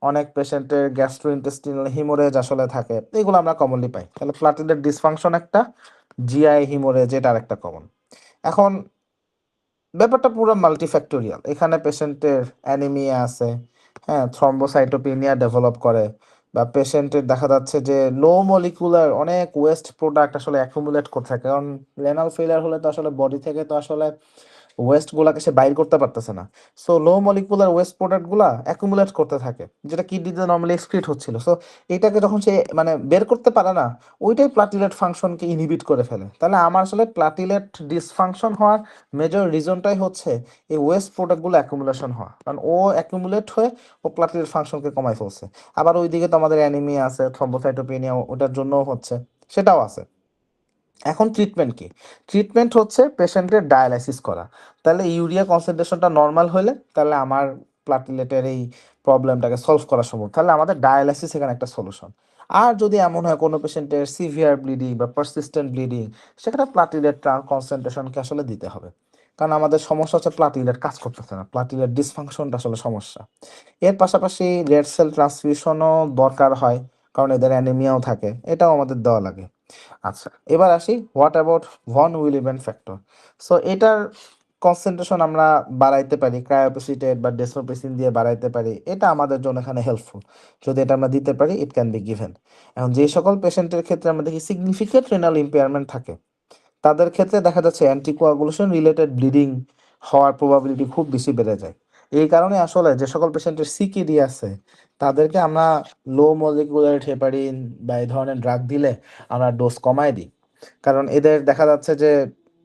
অনেক পেশেন্টের গ্যাস্ট্রোইন্টেস্টিনাল হিমোরেজ আসলে থাকে, এগুলো আমরা কমনলি পাই। তাহলে প্লাটেলেট ডিসফাংশন একটা, জিআই হিমোরেজ এটা আরেকটা কমন। এখন ব্যাপারটা পুরো মাল্টিফ্যাক্টোরিয়াল, এখানে পেশেন্টের অ্যানিমিয়া আছে, হ্যাঁ, থ্রম্বোসাইটোপিনিয়া ডেভেলপ করে, বা পেশেন্টের দেখা যাচ্ছে যে লো মলিকুলার অনেক ওয়েস্ট প্রোডাক্ট আসলে অ্যাকুমুলেট করতে থাকে, কারণ রেনাল ফেলিয়ার হলে তো আসলে বডি থেকে তো আসলে ওয়েস্ট গুলাকে সে বাইর করতে পারতেছে না। সো লো মলিকুলার ওয়েস্ট প্রোডাক্ট গুলা অ্যাকুমুলেট করতে থাকে, যেটা কিডনিতে নর্মালি এক্সক্রিট হচ্ছিল। সো এটাকে যখন সে মানে বের করতে পারে না, ওইটাই প্লাটিলেট ফাংশনকে ইনহিবিট করে ফেলে। তাহলে আমার আসলে প্লাটিলেট ডিসফাংশন হওয়ার মেজর রিজনটাই হচ্ছে এই ওয়েস্ট প্রোডাক্টগুলো অ্যাকুমুলেশন হওয়া, কারণ ও অ্যাকুমুলেট হয়ে ও প্লাটিলেট ফাংশনকে কমাই ফেলছে। আবার ওইদিকে তো আমাদের অ্যানিমিয়া আছে, থ্রম্বোসাইটোপেনিয়া ওটার জন্যও হচ্ছে, সেটাও আছে। এখন ট্রিটমেন্ট কি? ট্রিটমেন্ট হচ্ছে পেশেন্টের ডায়ালাইসিস করা। তাহলে ইউরিয়া কনসেন্ট্রেশনটা নর্মাল হলে তাহলে আমার প্লাটিলেটের এই প্রবলেমটাকে সলভ করা সম্ভব, তাহলে আমাদের ডায়ালাইসিস এখানে একটা সলিউশন। আর যদি এমন হয় কোনো পেশেন্টের সিভিয়ার ব্লিডিং বা পারসিস্টেন্ট ব্লিডিং, সেখানে প্লাটিলেট কনসেন্ট্রেশনকে আসলে দিতে হবে, কারণ আমাদের সমস্যা হচ্ছে প্লাটিলেট কাজ করতেছে না, প্লাটিলেট ডিসফাংশনটা আসলে সমস্যা। এর পাশাপাশি রেড সেল ট্রান্সফিউশনও দরকার হয়, কারণ এদের অ্যানিমিয়াও থাকে, এটাও আমাদের দেওয়া লাগে। আচ্ছা, এবার আসি what about von Willebrand factor. So এটার কনসেন্ট্রেশন আমরা বাড়াইতে পারি, ক্রায়োপ্রেসিটেট বা ডেসোপ্রেসিন দিয়ে বাড়াইতে পারি, এটা আমাদের জন্য এখানে হেল্পফুল। যদি এটা আমরা দিতে পারি, ইট ক্যান বি গিভেন। এখন যে সকল পেশেন্টের ক্ষেত্রে আমরা দেখি সিগনিফিকেন্ট রেনাল ইম্পেয়ারমেন্ট থাকে, তাদের ক্ষেত্রে দেখা যাচ্ছে অ্যান্টিকোয়াগুলেশন রিলেটেড ব্লিডিং হওয়ার প্রবাবিলিটি খুব বেশি বেড়ে যায়। এই কারণে আসলে যে সকল পেশেন্টের সিকিডি আছে, তাদেরকে আমরা লো মলিকুলার হেপারিন বা এই ধরনের ড্রাগ দিলে আমরা ডোজ কমায় দিই, কারণ এদের দেখা যাচ্ছে যে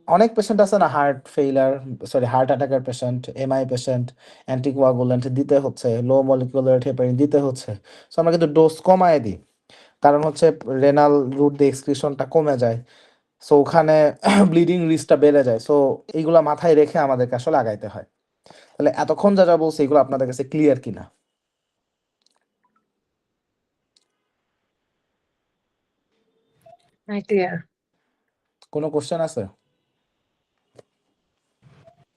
অনেক পেশেন্ট আছে না, হার্ট ফেইলার, সরি হার্ট অ্যাটাকের পেশেন্ট, এমআই পেশেন্ট, অ্যান্টিকোয়াগুলেন্ট দিতে হচ্ছে, লো মলিকুলার হেপারিন দিতে হচ্ছে। সো আমরা কিন্তু ডোজ কমায় দিই, কারণ হচ্ছে রেনাল রুট দিয়ে এক্সক্রিশনটা কমে যায়। সো ওখানে ব্লিডিং রিস্কটা বেড়ে যায়। সো এইগুলা মাথায় রেখে আমাদেরকে আসলে আগাইতে হয়। তাহলে এতক্ষণ যা যা বলছি এগুলো আপনাদের কাছে ক্লিয়ার কিনা? ক্লিয়ার। কোনো কোশ্চেন আছে?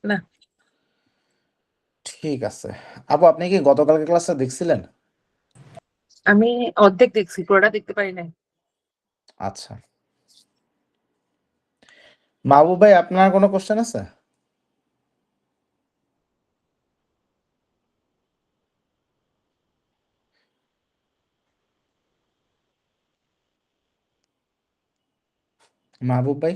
না, ঠিক আছে। আপু, আপনি কি গতকালকে ক্লাসটা দেখছিলেন? আমি অর্ধেক দেখছি, পুরোটা দেখতে পারি নাই। আচ্ছা, মাহবুব ভাই, আপনার কোনো কোশ্চেন আছে? মাহবুব ভাই?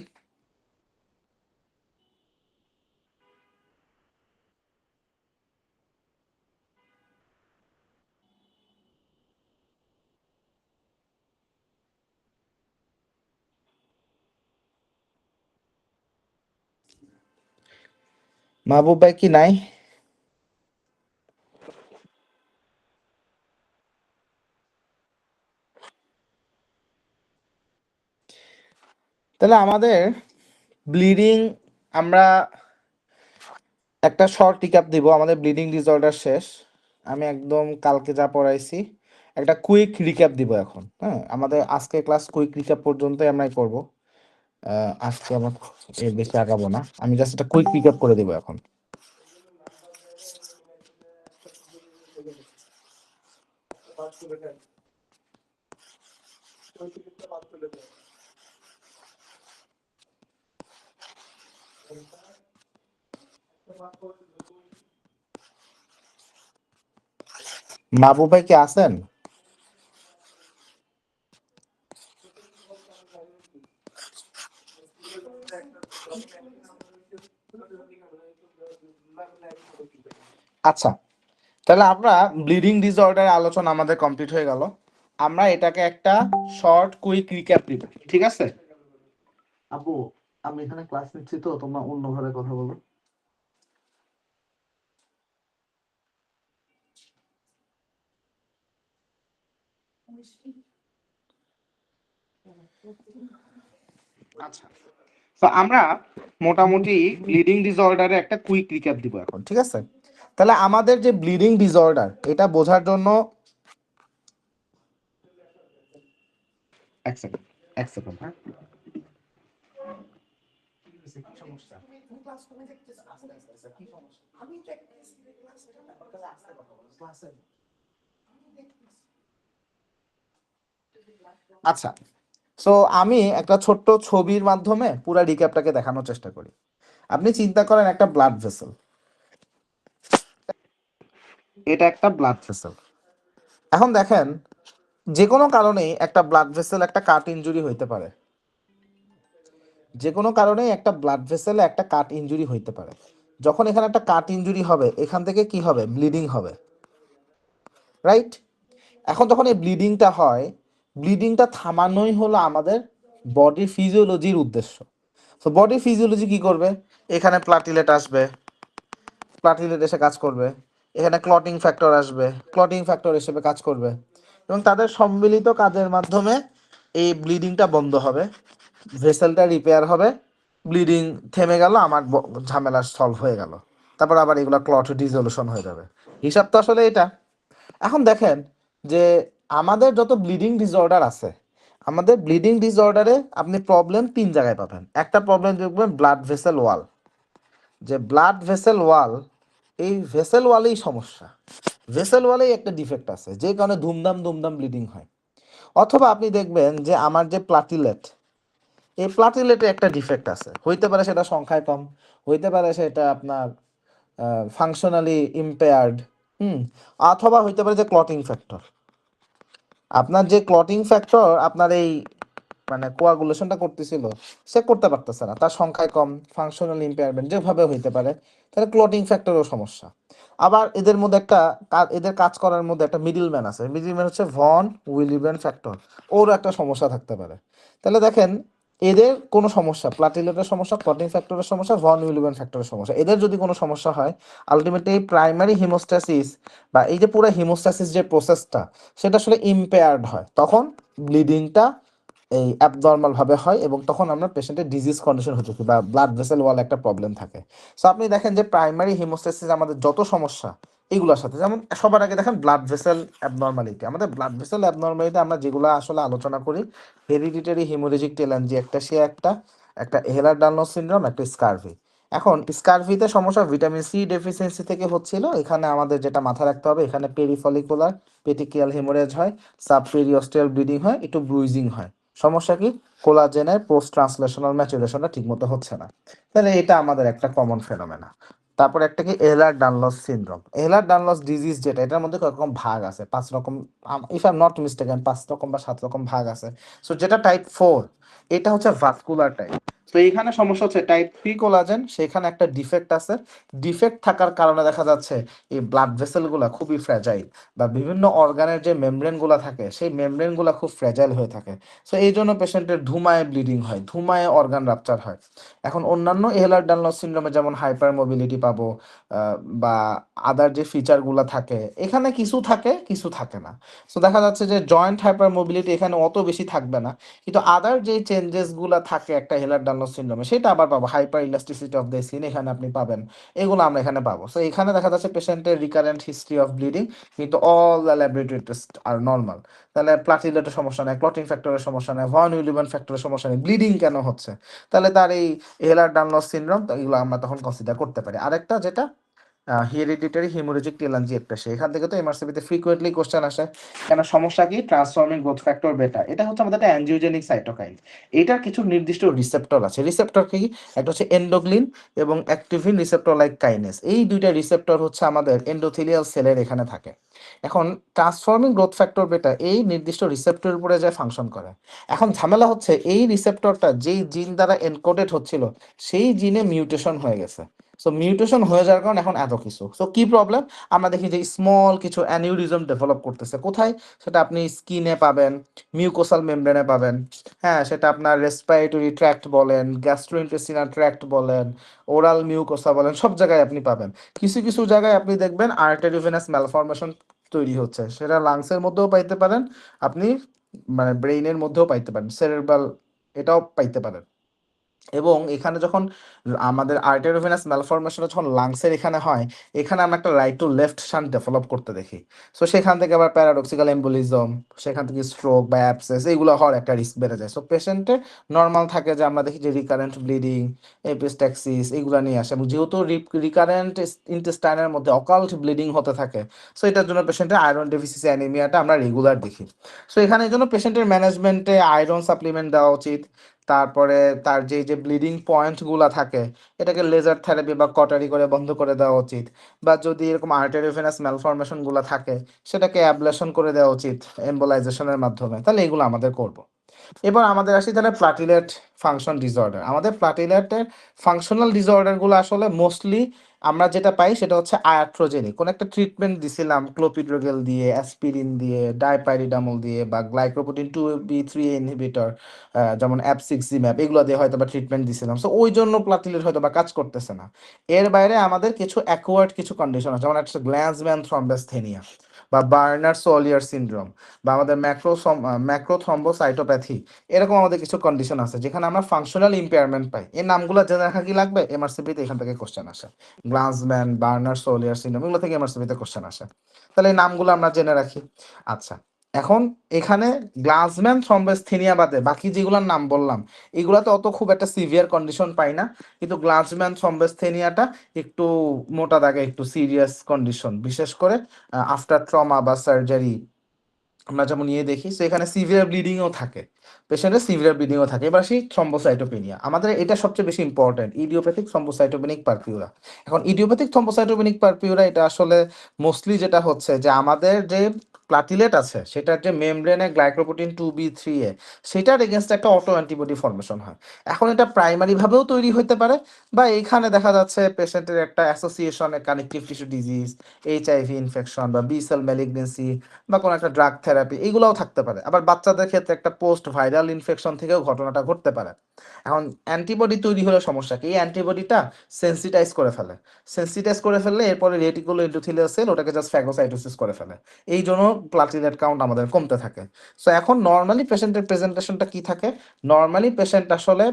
মাহবুব ভাই কি নাই? তাহলে আমাদের ব্লিডিং, আমরা একটা শর্ট রিক্যাপ দিব, আমাদের ব্লিডিং ডিসঅর্ডার শেষ। আমি একদম কালকে যা পড়াইছি একটা কুইক রিক্যাপ দিব এখন। হ্যাঁ, আমাদের আজকে ক্লাস কুইক রিক্যাপ পর্যন্তই আমরা করব। আজকে আমার এর বেশি আগাবো না, আমি জাস্ট একটা কুইক রিক্যাপ করে দিব এখন। মাহবুব ভাই কি আছেন? আচ্ছা, তাহলে আমরা ব্লিডিং ডিসঅর্ডার আলোচনা আমাদের কমপ্লিট হয়ে গেল। আমরা এটাকে একটা শর্ট কুইক রিক্যাপ দিব, ঠিক আছে? আপু, আমি এখানে ক্লাস নিচ্ছি তো, তোমরা অন্যভাবে কথা বলো। আচ্ছা, তো আমরা মোটামুটি ব্লিডিং ডিসঅর্ডারে একটা কুইক রিক্যাপ দিব এখন, ঠিক আছে? তাহলে আমাদের যে ব্লিডিং ডিসঅর্ডার, এটা বোঝার জন্য এক সেকেন্ড, এক সেকেন্ড, হ্যাঁ। আচ্ছা, সো আমি একটা ছোট্ট ছবির মাধ্যমে পুরো রিক্যাপটাকে দেখানোর চেষ্টা করি। আপনি চিন্তা করেন একটা ব্লাড ভেসেল, এটা একটা ব্লাড ভেসেল। এখন দেখেন, যে কোনো কারণেই একটা ব্লাড ভেসেল একটা কাট ইনজুরি হইতে পারে, যে কোনো কারণেই একটা ব্লাড ভেসেলে একটা কাট ইনজুরি হইতে পারে। যখন এখানে একটা কাট ইনজুরি হবে, এখান থেকে কি হবে? ব্লিডিং হবে, রাইট? এখন যখন এই ব্লিডিংটা হয়, ব্লিডিংটা থামানোই হলো আমাদের বডির ফিজিওলজির উদ্দেশ্য। তো বডির ফিজিওলজি কি করবে? এখানে প্লাটিলেট আসবে, প্লাটিলেট এসে কাজ করবে, এখানে ক্লটিং ফ্যাক্টর আসবে, ক্লটিং ফ্যাক্টর হিসেবে কাজ করবে, এবং তাদের সম্মিলিত কাজের মাধ্যমে এই ব্লিডিংটা বন্ধ হবে, ভেসেলটা রিপেয়ার হবে, ব্লিডিং থেমে গেল, আমার ঝামেলা সলভ হয়ে গেল। তারপর আবার এগুলো ক্লট ডিজলিউশন হয়ে যাবে। হিসাব তো আসলে এটা। এখন দেখেন যে আমাদের যত ব্লিডিং ডিসঅর্ডার আছে, আমাদের ব্লিডিং ডিসঅর্ডারে আপনি প্রবলেম 3 জায়গায় পাবেন। একটা প্রবলেম দেখবেন ব্লাড ভেসেল ওয়াল, যে ব্লাড ভেসেল ওয়াল, এই ভেসেল ওয়ালেই সমস্যা, ভেসেল ওয়ালেই একটা ডিফেক্ট আছে, যে কারণে ধুমধাম ধুমধাম ব্লিডিং হয়। অথবা আপনি দেখবেন যে আমার যে প্লাটিলেট, এই প্লাটিলেটে একটা ডিফেক্ট আছে, হইতে পারে সেটা সংখ্যায় কম, হইতে পারে সেটা আপনার ফাংশনালি ইম্পেয়ার্ড, হুম, অথবা হইতে পারে যে ক্লটিং ফ্যাক্টর, আপনার যে ক্লটিং ফ্যাক্টর আপনার এই মানে কোয়াগুলেশনটা করতেছিল, সে করতে পারতেছে না, তার সংখ্যায় কম, ফাংশনাল ইম্পেয়ারমেন্ট যেভাবে হইতে পারে, তাহলে ক্লটিং ফ্যাক্টরও সমস্যা। আবার এদের মধ্যে একটা এদের কাজ করার মধ্যে একটা মিডল ম্যান আছে, মিডল ম্যান হচ্ছে ভন উইলিয়াম ফ্যাক্টর, ওরও একটা সমস্যা থাকতে পারে। তাহলে দেখেন, এদের কোনো সমস্যা, প্লাটিলেটের সমস্যা, ক্লটিং ফ্যাক্টরের সমস্যা, ভন উইলিয়াম ফ্যাক্টরের সমস্যা, এদের যদি কোনো সমস্যা হয়, আলটিমেটলি এই প্রাইমারি হিমোস্ট্যাসিস বা এই যে পুরো হিমোস্ট্যাসিস যে প্রসেসটা, সেটা আসলে ইম্পেয়ার্ড হয়, তখন ব্লিডিংটা এই অ্যাবনর্মাল ভাবে হয়, এবং তখন আমরা পেশেন্টের ডিজিজ কন্ডিশন হতে থাকি বা ব্লাড ভেসেল ওয়াল একটা প্রবলেম থাকে। সো আপনি দেখেন যে প্রাইমারি হিমোস্ট্যাসিস আমাদের যত সমস্যা এইগুলোর সাথে, যেমন সবার আগে দেখেন ব্লাড ভেসেল অ্যাবনর্মালিটি, আমাদের ব্লাড ভেসেল অ্যাবনর্মালিটি আমরা যেগুলো আসলে আলোচনা করি, হেরিডিটারি হেমোরেজিক টেলাঞ্জি একটা, সে একটা, একটা এহেলার ডানলস সিনড্রোম, একটা স্কারভি। এখন স্কারভিতে সমস্যা ভিটামিন সি ডেফিসিয়েন্সি থেকে হচ্ছিল, এখানে আমাদের যেটা মাথা রাখতে হবে, এখানে পেরিফলিকুলার পেটিকিয়াল হেমোরেজ হয়, সাব পেরিঅস্টিয়াল ব্লিডিং হয়, একটু ব্রুইজিং হয়। সমস্যা কি? কোলাজেনের পোস্ট ট্রান্সলেশনাল ম্যাচুরেশনটা ঠিক মতো হচ্ছে না। তাহলে এটা আমাদের একটা কমন ফেনোমেনা। তারপর একটা কি এহলার ডানলস সিনড্রোম, এহলার ডানলস ডিজিজ যেটা, এটার মধ্যে কয়েক রকম ভাগ আছে, 5 রকম, if I am not mistaken 5 রকম বা 7 রকম ভাগ আছে। সো যেটা টাইপ 4, এটা হচ্ছে ভাস্কুলার টাইপ। তো এইখানে সমস্যা হচ্ছে টাইপ 3 কোলাজেন, সেখানে একটা ডিফেক্ট আছে। ডিফেক্ট থাকার কারণে দেখা যাচ্ছে এই ব্লাড ভেসেলগুলা খুবই ফ্র্যাজাইল, বা বিভিন্ন অর্গানের যে মেমব্রেনগুলো থাকে, সেই মেমব্রেনগুলো খুব ফ্র্যাজাইল হয়ে থাকে। সো এই জন্য পেশেন্টের ধুমায় ব্লিডিং হয়, ধুমায় অর্গান রাপচার হয়। এখন অন্যান্য এহলার ডানলস সিনড্রোমে যেমন হাইপার মোবিলিটি পাবো, বা আদার যে ফিচারগুলো থাকে, এখানে কিছু থাকে কিছু থাকে না। সো দেখা যাচ্ছে যে জয়েন্ট হাইপার মোবিলিটি এখানে অত বেশি থাকবে না, কিন্তু আদার যে চেঞ্জেসগুলো থাকে একটা হেলার ডানলস সিনড্রোমে, সেটা আবার পাবো, hyper elasticity of the skin এখানে আপনি পাবেন, এগুলো আমরা এখানে পাবো। সো এখানে দেখা যাচ্ছে পেশেন্টের রিকারেন্ট হিস্ট্রি অফ ব্লিডিং, কিন্তু অল দ্য ল্যাবরেটরি টেস্ট আর নর্মাল। তাহলে প্লাটিলেটের সমস্যা নেই, ক্লটিং ফ্যাক্টরের সমস্যা নেই, ভন উইলিয়াম ফ্যাক্টরের সমস্যা নেই, ব্লিডিং কেন হচ্ছে? তাহলে তার এই হেলার ডানলস সিনড্রোম, এগুলো আমরা তখন কনসিডার করতে পারি। আরেকটা যেটা হেরিডিটারি হেমোরেজিক টেলাঞ্জিওপ্লাসি, এখান থেকে তো এমআরসিপিতে ফ্রিকোয়েন্টলি কোশ্চেন আসে, কেন সমস্যা কি? ট্রান্সফর্মিং গ্রোথ ফ্যাক্টর বেটা, এটা হচ্ছে আমাদের একটা অ্যাঞ্জিওজেনিক সাইটোকাইন। এটার কিছু নির্দিষ্ট রিসেপ্টর আছে, রিসেপ্টর কি? একটা হচ্ছে এন্ডোগ্লিন এবং অ্যাক্টিভিন রিসেপ্টর লাইক কাইনেস, এই দুইটা রিসেপ্টর হচ্ছে আমাদের এন্ডোথেলিয়াল সেলের এখানে থাকে। এখন ট্রান্সফর্মিং গ্রোথ ফ্যাক্টর বেটা এই নির্দিষ্ট রিসেপ্টরের উপরে যায় ফাংশন করে। এখন ঝামেলা হচ্ছে এই রিসেপ্টরটা যেই জিন দ্বারা এনকোডেড হচ্ছিল, সেই জিনে মিউটেশন হয়ে গেছে। সো মিউটেশন হয়ে যাওয়ার কারণে এখন এত কিছু। সো কি প্রবলেম? আমরা দেখি যে স্মল কিছু অ্যানিউরিজম ডেভেলপ করতেছে, কোথায়? সেটা আপনি স্কিনে পাবেন, মিউকোসাল মেমব্রেনে পাবেন, হ্যাঁ, সেটা আপনার রেসপিরেটরি ট্র্যাক্ট বলেন, গ্যাস্ট্রোইন্টেস্টিনাল ট্র্যাক্ট বলেন, ওরাল মিউকোসা বলেন, সব জায়গায় আপনি পাবেন। কিছু কিছু জায়গায় আপনি দেখবেন আর্টেরিওভেনাস ম্যালফরমেশন তৈরি হচ্ছে, সেটা লাংসের মধ্যেও পাইতে পারেন, আপনি মানে ব্রেইনের মধ্যেও পাইতে পারেন, সেরেব্রাল, এটাও পাইতে পারেন। এবং এখানে যখন আমাদের আর্টেরিওভেনাস ম্যালফরমেশন যখন লাংসের এখানে হয়, এখানে আমরা একটা right to left shunt develop করতে দেখি। সো সেখান থেকে আবার প্যারাডক্সিক্যাল এম্বোলিজম, সেখান থেকে স্ট্রোক বা অ্যাবসেস এগুলো হওয়ার একটা রিস্ক বেড়ে যায়। সো পেশেন্টের নর্মাল থাকে যে আমরা দেখি যে রিকারেন্ট ব্লিডিং, এপিস্ট্যাক্সিস এগুলো নিয়ে আসে, এবং যেহেতু রিকারেন্ট ইন্টেস্টাইনের মধ্যে অকাল্ট ব্লিডিং হতে থাকে, সো এটার জন্য পেশেন্টের আয়রন ডেফিসিয়েন্সি অ্যানিমিয়াটা আমরা রেগুলার দেখি। সো এখানে এই জন্য পেশেন্টের ম্যানেজমেন্টে আয়রন সাপ্লিমেন্ট দেওয়া উচিত। তারপরে তার যে ব্লিডিং পয়েন্টগুলো থাকে, এটাকে লেজার থেরাপি বা কটারি করে বন্ধ করে দেওয়া উচিত। বা যদি এরকম আর্টেরিওভেনাস ম্যালফরমেশনগুলো থাকে, সেটাকে অ্যাবলেশন করে দেওয়া উচিত এম্বোলাইজেশনের মাধ্যমে। তাহলে এগুলো আমাদের করব। এবার আমাদের আসি তাহলে প্লাটিলেট ফাংশন ডিসঅর্ডার। আমাদের প্লাটিলেটের ফাংশনাল ডিসঅর্ডারগুলো আসলে মোস্টলি আমরা যেটা পাই সেটা হচ্ছে আয়াট্রোজেনিক। কোনো একটা ট্রিটমেন্ট দিছিলাম ক্লোপিড্রোগেল দিয়ে, অ্যাসপিরিন দিয়ে, ডাইপাইরিডামল দিয়ে, বা গ্লাইকোপ্রোটিন 2b3 ইনহিবিটর যেমন অ্যাপসিক্সিম্যাব, এগুলো দিয়ে হয়তো বা ট্রিটমেন্ট দিছিলাম। সো ওই জন্য প্লাটিলেট হয়তো বা কাজ করতেছে না। এর বাইরে আমাদের কিছু অ্যাকোয়ার্ড কিছু কন্ডিশন আছে, যেমন একটা গ্ল্যান্সম্যান থ্রম্বোস্থেনিয়া বা বার্নার সোলিয়ার সিনড্রোম, বা আমাদের ম্যাক্রোথ্রম্বোসাইটোপ্যাথি, এরকম আমাদের কিছু কন্ডিশন আছে যেখানে আমরা ফাংশনাল ইম্পেয়ারমেন্ট পাই। এই নামগুলো জেনে রাখা কি লাগবে? এমআরসিপিতে এখান থেকে কোশ্চেন আসে। গ্লান্সম্যান, বার্নার সোলিয়ার সিনড্রোম, এগুলো থেকে এমআরসিপিতে কোশ্চেন আসে। তাহলে এই নামগুলো আমরা জেনে রাখি। আচ্ছা, এখন এখানে গ্লান্সম্যান থ্রম্বোস্থেনিয়া বাদে বাকি যেগুলোর নাম বললাম, এগুলাতে অত খুব একটা সিভিয়ার কন্ডিশন পাই না, কিন্তু গ্লান্সম্যান থ্রম্বোস্থেনিয়াটা একটু মোটা দাগে একটু সিরিয়াস কন্ডিশন, বিশেষ করে আফটার ট্রমা বা সার্জারি আমরা যেমন ইয়ে দেখি। তো এখানে সিভিয়ার ব্লিডিংও থাকে, পেশেন্টের সিভিয়ার ব্লিডিংও থাকে। এবার সেই থ্রম্বোসাইটোপেনিয়া, আমাদের এটা সবচেয়ে বেশি ইম্পর্টেন্ট, ইডিওপ্যাথিক থ্রম্বোসাইটোপেনিক পারপিউরা। এখন ইডিওপ্যাথিক থ্রম্বোসাইটোপেনিক পারপিউরা এটা আসলে মোস্টলি যেটা হচ্ছে যে আমাদের যে প্লাটিলেট আছে সেটার যে মেমব্রেনে গ্লাইকোপ্রোটিন 2b3 সেটার এগেনস্ট একটা অটো অ্যান্টিবডি ফর্মেশন হয়। এখন এটা প্রাইমারি ভাবেও তৈরি হতে পারে, বা এইখানে দেখা যাচ্ছে পেশেন্টের একটা অ্যাসোসিয়েশনে connective tissue disease, HIV infection, বা বি সেল ম্যালিগনেন্সি, বা কোনো একটা ড্রাগ থেরাপি, এগুলোও থাকতে পারে। আবার বাচ্চাদের ক্ষেত্রে একটা পোস্ট ভাইরাল ইনফেকশন থেকেও ঘটনাটা ঘটতে পারে। এখন অ্যান্টিবডি তৈরি হলে সমস্যা কি? এই অ্যান্টিবডিটা সেন্সিটাইজ করে ফেলে। সেন্সিটাইজ করে ফেললে এরপরে রেটিকুলো এন্ডোথেলিয়াল সেল ওটাকে জাস্ট ফ্যাগোসাইটোসিস করে ফেলে। এই জন্য প্লাটিলেট কাউন্ট আমাদের কমতে থাকে। সো এখন নর্মালি পেশেন্টের প্রেজেন্টেশনটা কি থাকে? নর্মালি পেশেন্ট আসলে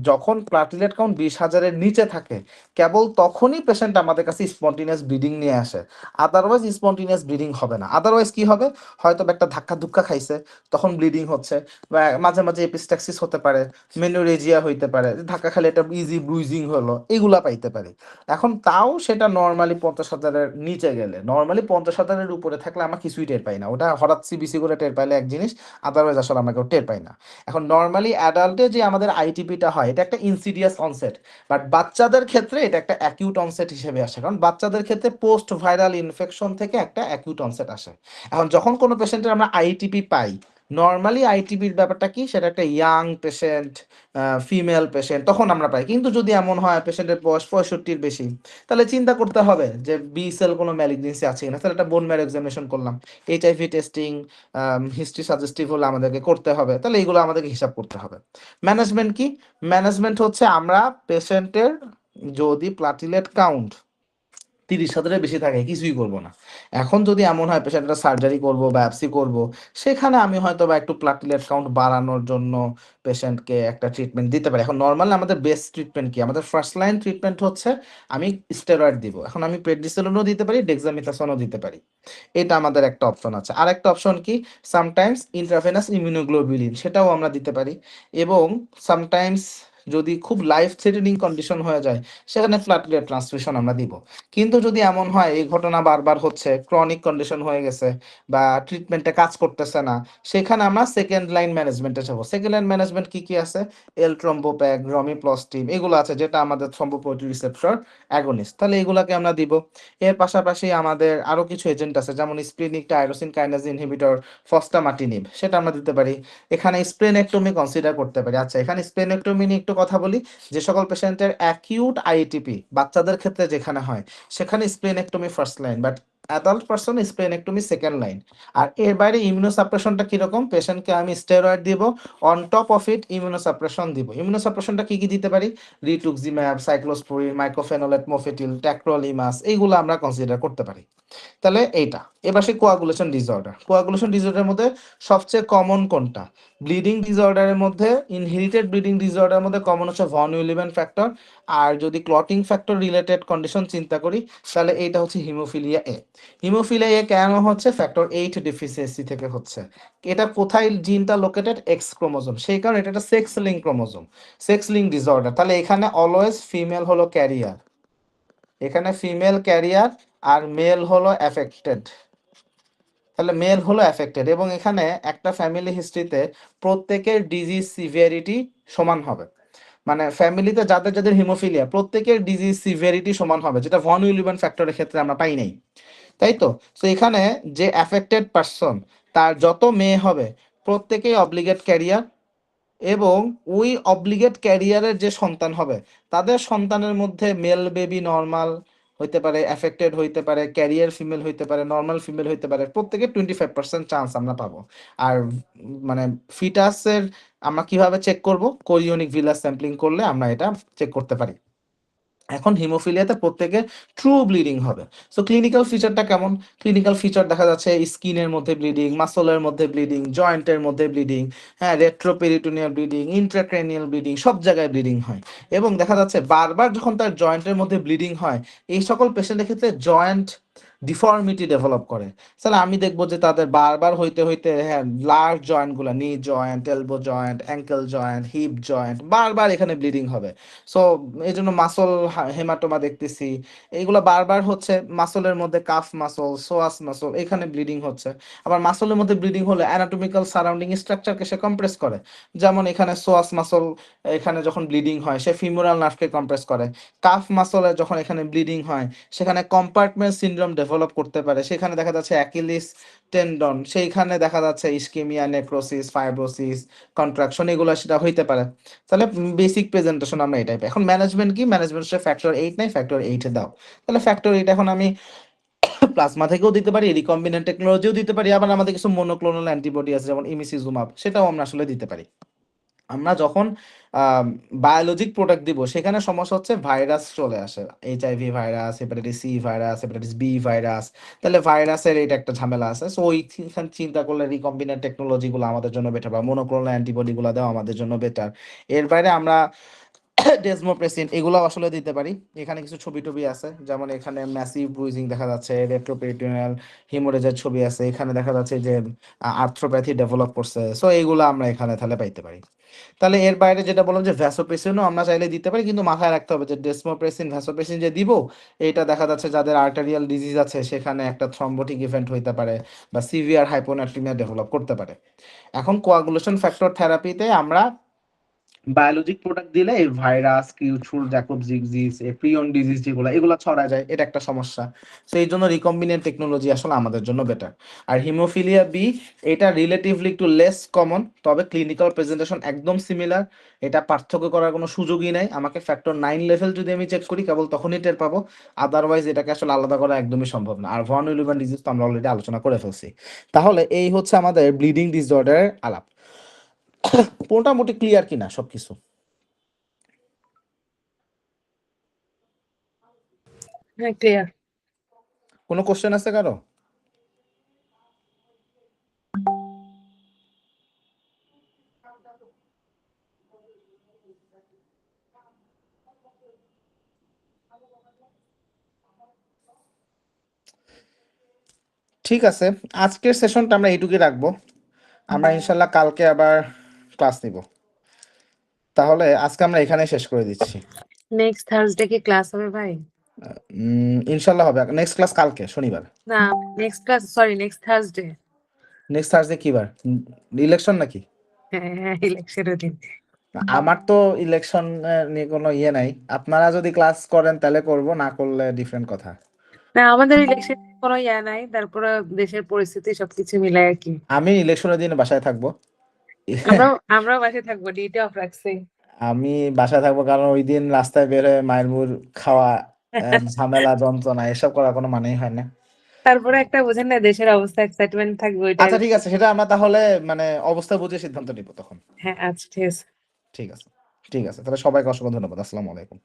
যখন প্লাটিলেট কাউন্ট 20,000-এর নিচে থাকে, কেবল তখনই পেশেন্ট আমাদের কাছে স্পন্টিনিয়াস ব্লিডিং নিয়ে আসে। আদারওয়াইজ স্পন্টিনিয়াস ব্লিডিং হবে না। আদারওয়াইজ কি হবে? হয়তো বা একটা ধাক্কা ধুক্কা খাইছে, তখন ব্লিডিং হচ্ছে, বা মাঝে মাঝে এপিস্ট্যাক্সিস হতে পারে, মেনুরেজিয়া হইতে পারে, ধাক্কা খেলে একটা ইজি ব্রুইজিং হলো, এগুলা পাইতে পারে। এখন তাও সেটা নর্মালি 50,000-এর নিচে গেলে, নর্মালি 50,000-এর উপরে থাকলে আমরা কিছুই টের পাই না। ওটা হঠাৎ সিবিসি করে টের পাইলে এক জিনিস, আদারওয়াইজ আসলে আমরা কেউ টের পাই না। এখন নর্মালি অ্যাডাল্টে যে আমাদের আইটিপিটা হয়, এটা একটা ইনসিডিয়াস অনসেট, বাট বাচ্চাদের ক্ষেত্রে এটা একটা অ্যাকিউট অনসেট হিসেবে আসে, কারণ বাচ্চাদের ক্ষেত্রে পোস্ট ভাইরাল ইনফেকশন থেকে একটা অ্যাকিউট অনসেট আসে। এখন যখন কোনো পেশেন্টের আমরা আইটিপি পাই, নর্মালি আইটিপির ব্যাপারটা কি, সেটা একটা ইয়াং পেশেন্ট, ফিমেল পেশেন্ট, তখন আমরা পাই। কিন্তু যদি এমন হয় পেশেন্টের বয়স 65-র বেশি, তাহলে চিন্তা করতে হবে যে বি সেল কোনো ম্যালিগনেন্সি আছে কিনা। তাহলে একটা বোন ম্যারো এক্সামিনেশন করলাম, এইচআইভি টেস্টিং, হিস্ট্রি সাজেস্টিভ হলে আমাদেরকে করতে হবে। তাহলে এগুলো আমাদেরকে হিসাব করতে হবে। ম্যানেজমেন্ট কি? ম্যানেজমেন্ট হচ্ছে আমরা পেশেন্টের যদি প্লাটিলেট কাউন্ট 30,000-এর বেশি থাকে, কিছুই করবো না। এখন যদি এমন হয় পেশেন্টটা সার্জারি করব, বায়োপসি করব, সেখানে আমি হয়তো বা একটু প্লাটিলেট কাউন্ট বাড়ানোর জন্য পেশেন্টকে একটা ট্রিটমেন্ট দিতে পারি। এখন নর্মালি আমাদের বেস্ট ট্রিটমেন্ট কি? আমাদের ফার্স্ট লাইন ট্রিটমেন্ট হচ্ছে আমি স্টেরয়েড দিব। এখন আমি প্রেডনিসোলোনও দিতে পারি, ডেক্সামিথাসোনও দিতে পারি। এটা আমাদের একটা অপশন আছে। আরেকটা অপশন কি? সামটাইমস ইন্ট্রাভেনাস ইমিউনোগ্লোবুলিন, সেটাও আমরা দিতে পারি। এবং সামটাইমস যদি খুব লাইফ থ্রেটেনিং কন্ডিশন হয়ে যায়, সেখানে প্লাটিলেট ট্রান্সফিউশন আমরা দিব। কিন্তু যদি এমন হয় এই ঘটনা বারবার হচ্ছে, ক্রনিক কন্ডিশন হয়ে গেছে, বা ট্রিটমেন্টে কাজ করতেছে না, সেখানে আমরা সেকেন্ড লাইন ম্যানেজমেন্টে যাবো। সেকেন্ড লাইন ম্যানেজমেন্ট কি কি আছে? এল ট্রম্বোপ্যাক, রমিপ্লস্টিম, এগুলো আছে যেটা আমাদের থ্রম্বোপোয়েটিক রিসেপ্টর অ্যাগনিস্ট। তাহলে এগুলাকে আমরা দিব। এর পাশাপাশি আমাদের আরো কিছু এজেন্ট আছে, যেমন স্প্লিনিক টাইরোসিন কাইনাজ ইনহিবিটর, ফস্টামাটিনিব, সেটা আমরা দিতে পারি। এখানে স্প্লেনেক্টমি কনসিডার করতে পারি। আচ্ছা, এখানে স্প্লেনেক্টমি নিয়ে একটু কথা বলি। যে সকল পেশেন্টের অ্যাকিউট আইটিপি বাচ্চাদের ক্ষেত্রে যেখানে হয়, সেখানে splenectomy first line, but adult person splenectomy second line. আর এর বাইরে ইমিউনোসাপ্রেশনটা কিরকম, পেশেন্টকে আমি স্টেরয়েড দিব, on top of it immunosuppression দিব। ইমিউনোসাপ্রেশনটা কি কি দিতে পারি, rituximab, cyclosporine, mycophenolate, mofetil, tacrolimus, এইগুলো আমরা কনসিডার করতে পারি। তাহলে এইটা এবার সেই কোয়াগুলেশন ডিসঅর্ডার। কোয়াগুলেশন ডিসঅর্ডারের মধ্যে সবচেয়ে কমন কোনটা, ব্লিডিং ডিসঅর্ডারের মধ্যে, ইনহেরিটেড ব্লিডিং ডিসঅর্ডারের মধ্যে কমন হচ্ছে ভন উইলিয়ান ফ্যাক্টর। আর যদি ক্লটিং ফ্যাক্টর রিলেটেড কন্ডিশন চিন্তা করি তাহলে এইটা হচ্ছে হিমোফিলিয়া এ। হিমোফিলিয়া এ কেন হচ্ছে, ফ্যাক্টর 8 ডেফিসিয়েন্সি থেকে হচ্ছে। এটা কোথায় জিনটা লোকেটেড, এক্স ক্রোমোজোম, সেই কারণে এটা একটা sex link chromosome, sex link disorder. তাহলে এখানে অলওয়েজ ফিমেল হলো ক্যারিয়ার, এখানে ফিমেল ক্যারিয়ার আর মেল হলো অ্যাফেক্টেড। তাহলে মেল হলো অ্যাফেক্টেড এবং এখানে একটা ফ্যামিলি হিস্ট্রিতে প্রত্যেকের ডিজিজ সিভিয়ারিটি সমান হবে, মানে ফ্যামিলিতে যাদের যাদের হিমোফিলিয়া প্রত্যেকের ডিজিজ সিভিয়ারিটি সমান হবে, যেটা ভন উইলিয়ান ফ্যাক্টরের ক্ষেত্রে আমরা পাই নাই, তাই তো। তো এখানে যে অ্যাফেক্টেড পারসন তার যত মেয়ে হবে প্রত্যেকেই অব্লিগেট ক্যারিয়ার, এবং ওই অব্লিগেট ক্যারিয়ারের যে সন্তান হবে তাদের সন্তানের মধ্যে মেল বেবি নর্মাল হইতে পারে, অ্যাফেক্টেড হইতে পারে, ক্যারিয়ার ফিমেল হইতে পারে, নর্মাল ফিমেল হইতে পারে, প্রত্যেকে 25% চান্স আমরা পাবো। আর মানে ফিটাসের আমরা কিভাবে চেক করব, কোরিওনিক ভিলাস স্যাম্পলিং করলে আমরা এটা চেক করতে পারি। এখন হিমোফিলিয়াতে প্রত্যেকে ট্রু ব্লিডিং হবে। সো ক্লিনিক্যাল ফিচারটা কেমন, ক্লিনিক্যাল ফিচার দেখা যাচ্ছে স্কিনের মধ্যে ব্লিডিং, মাসলের মধ্যে ব্লিডিং, জয়েন্টের মধ্যে ব্লিডিং, হ্যাঁ রেট্রোপেরিটোনিয়াল ব্লিডিং, ইন্ট্রাক্রেনিয়াল ব্লিডিং, সব জায়গায় ব্লিডিং হয়। এবং দেখা যাচ্ছে বারবার যখন তার জয়েন্টের মধ্যে ব্লিডিং হয় এই সকল পেশেন্টের ক্ষেত্রে জয়েন্ট ডিফর্মিটি ডেভেলপ করে। তাহলে আমি দেখবো যে তাদের বারবার হইতে হইতে, হ্যাঁ লার্জ জয়েন্টগুলো, knee joint, elbow joint, ankle joint, hip joint, বারবার এখানে ব্লিডিং হবে। সো এই জন্য মাসল হেমাটোমা দেখতেছি, এইগুলো বারবার হচ্ছে। মাসলের মধ্যে কাফ মাসল, সোয়াস মাসল, এখানে ব্লিডিং হচ্ছে। আবার মাসলের মধ্যে ব্লিডিং হলে অ্যানাটমিক্যাল সারাউন্ডিং স্ট্রাকচারকে সে কম্প্রেস করে, যেমন এখানে সোয়াস মাসল এখানে যখন ব্লিডিং হয় সে ফিমোরাল নার্ভকে কম্প্রেস করে। কাফ মাসলে যখন এখানে ব্লিডিং হয় সেখানে কম্পার্টমেন্ট সিনড্রোম ডেভেলপ করতে পারে, সেখানে দেখা যাচ্ছে অ্যাকিলিস টেন্ডন, সেইখানে দেখা যাচ্ছে ইসকেমিয়া, নেক্রোসিস, ফাইব্রোসিস, কন্ট্রাকশন, এগুলো সেটা হইতে পারে। তাহলে বেসিক প্রেজেন্টেশন আমরা এই টাইপের। এখন ম্যানেজমেন্ট কি, ম্যানেজমেন্ট ফ্যাক্টর 8 নাই, ফ্যাক্টর 8 দাও। তাহলে ফ্যাক্টর 8 এখন আমি প্লাজমা থেকেও দিতে পারি, রিকম্বিনেন্ট টেকনোলজিও দিতে পারি, আবার আমাদের কিছু মনোক্লোনাল অ্যান্টিবডি আছে যেমন ইমিসিজুমাব, সেটাও আমরা আসলে দিতে পারি। আমরা যখন বায়োলজিক প্রোডাক্ট দিব সেখানে সমস্যা হচ্ছে ভাইরাস চলে আসে, HIV virus, hepatitis C virus, hepatitis B virus, তাহলে ভাইরাসের এটা একটা ঝামেলা আছে। সো ওইখানে চিন্তা করলে রিকম্বিনেন্ট টেকনোলজি গুলো আমাদের জন্য বেটার, বা মনোক্লোনাল অ্যান্টিবডি গুলো দেওয়া আমাদের জন্য বেটার। এর বাইরে আমরা ডেসমোপ্রেসিন এগুলো আসলে দিতে পারি। এখানে কিছু ছবি টবি আছে, যেমন এখানে ম্যাসিভ ব্রুইজিং দেখা যাচ্ছে, রেট্রোপেরিটোনিয়াল হিমোরেজের ছবি আছে, এখানে দেখা যাচ্ছে যে আর্থ্রোপ্যাথি ডেভেলপ করছে। সো এইগুলো আমরা এখানে তাহলে পাইতে পারি। তাহলে এর বাইরে যেটা বললাম যে ভ্যাসোপ্রেসিনও আমরা চাইলে দিতে পারি, কিন্তু মাথায় রাখতে হবে যে ডেসমোপ্রেসিন ভ্যাসোপ্রেসিন যে দিব এটা দেখা যাচ্ছে যাদের আর্টারিয়াল ডিজিজ আছে সেখানে একটা থ্রম্বোটিক ইভেন্ট হইতে পারে বা সিভিয়ার হাইপোনাট্রিমিয়া ডেভেলপ করতে পারে। এখন কোয়াগুলেশন ফ্যাক্টর থেরাপিতে আমরা বায়োলজিক প্রোডাক্ট দিলে এই ভাইরাস, কিউচুল, জ্যাকব জিগজিস, প্রিয়ন ডিজিজ যেগুলো এগুলো ছড়া যায়, এটা একটা সমস্যা। তো এই জন্য রিকম্বিনেন্ট টেকনোলজি আসলে আমাদের জন্য বেটার। আর হিমোফিলিয়া বি এটা রিলেটিভলি একটু লেস কমন, তবে ক্লিনিক্যাল প্রেজেন্টেশন একদম সিমিলার, এটা পার্থক্য করার কোনো সুযোগই নাই। আমাকে ফ্যাক্টর 9 লেভেল যদি আমি চেক করি কেবল তখনই টের পাবো, আদারওয়াইজ এটাকে আসলে আলাদা করা একদমই সম্ভব না। আর ভন উইলিয়ান ডিজিজ তো আমরা অলরেডি আলোচনা করে ফেলছি। তাহলে এই হচ্ছে আমাদের ব্লিডিং ডিসঅর্ডারের আলাপ। মোটামুটি ক্লিয়ার কিনা সবকিছু? হ্যাঁ ক্লিয়ার। কোনো কোশ্চেন আছে কারো? ঠিক আছে, আজকের সেশনটা আমরা এইটুকুই রাখবো। আমরা ইনশাল্লাহ কালকে আবার ক্লাস নিব। তাহলে আজকে আমরা এখানে শেষ করে দিচ্ছি। নেক্সট থার্সডে কি ক্লাস হবে ভাই? ইনশাল্লাহ হবে। নেক্সট ক্লাস কালকে শনিবার। না, next class sorry next Thursday. Next Thursday কি বার, ইলেকশন নাকি? হ্যাঁ হ্যাঁ ইলেকশনের দিন। আমার তো ইলেকশন নিয়ে কোনো ইয়ে নাই, আপনারা যদি ক্লাস করেন তাহলে করব, না করলে ডিফারেন্ট কথা। না আমাদের ইলেকশন কোনো ইয়া নাই, তারপরে দেশের পরিস্থিতি সবকিছু মিলাই আর কি। আমি ইলেকশনের দিন বাসায় থাকবো। আমরাও বাসায় থাকবো, ডিউটি অফ রাখছি। আমি বাসায় থাকবো কারণ ওই দিন রাস্তায় বের হয়ে মায়ের মুড় খাওয়া, ঝামেলা, যন্ত্রণা, এসব করার কোনো মানেই হয় না। তারপরে একটা বোঝেন না দেশের অবস্থা এক্সাইটমেন্ট থাকবে ওইটা আচ্ছা ঠিক আছে, সেটা আমরা তাহলে মানে অবস্থা বুঝে সিদ্ধান্ত নিব তখন। হ্যাঁ আচ্ছা ঠিক আছে ঠিক আছে, ঠিক আছে, তাহলে সবাইকে অসংখ্য ধন্যবাদ। আসসালামু আলাইকুম।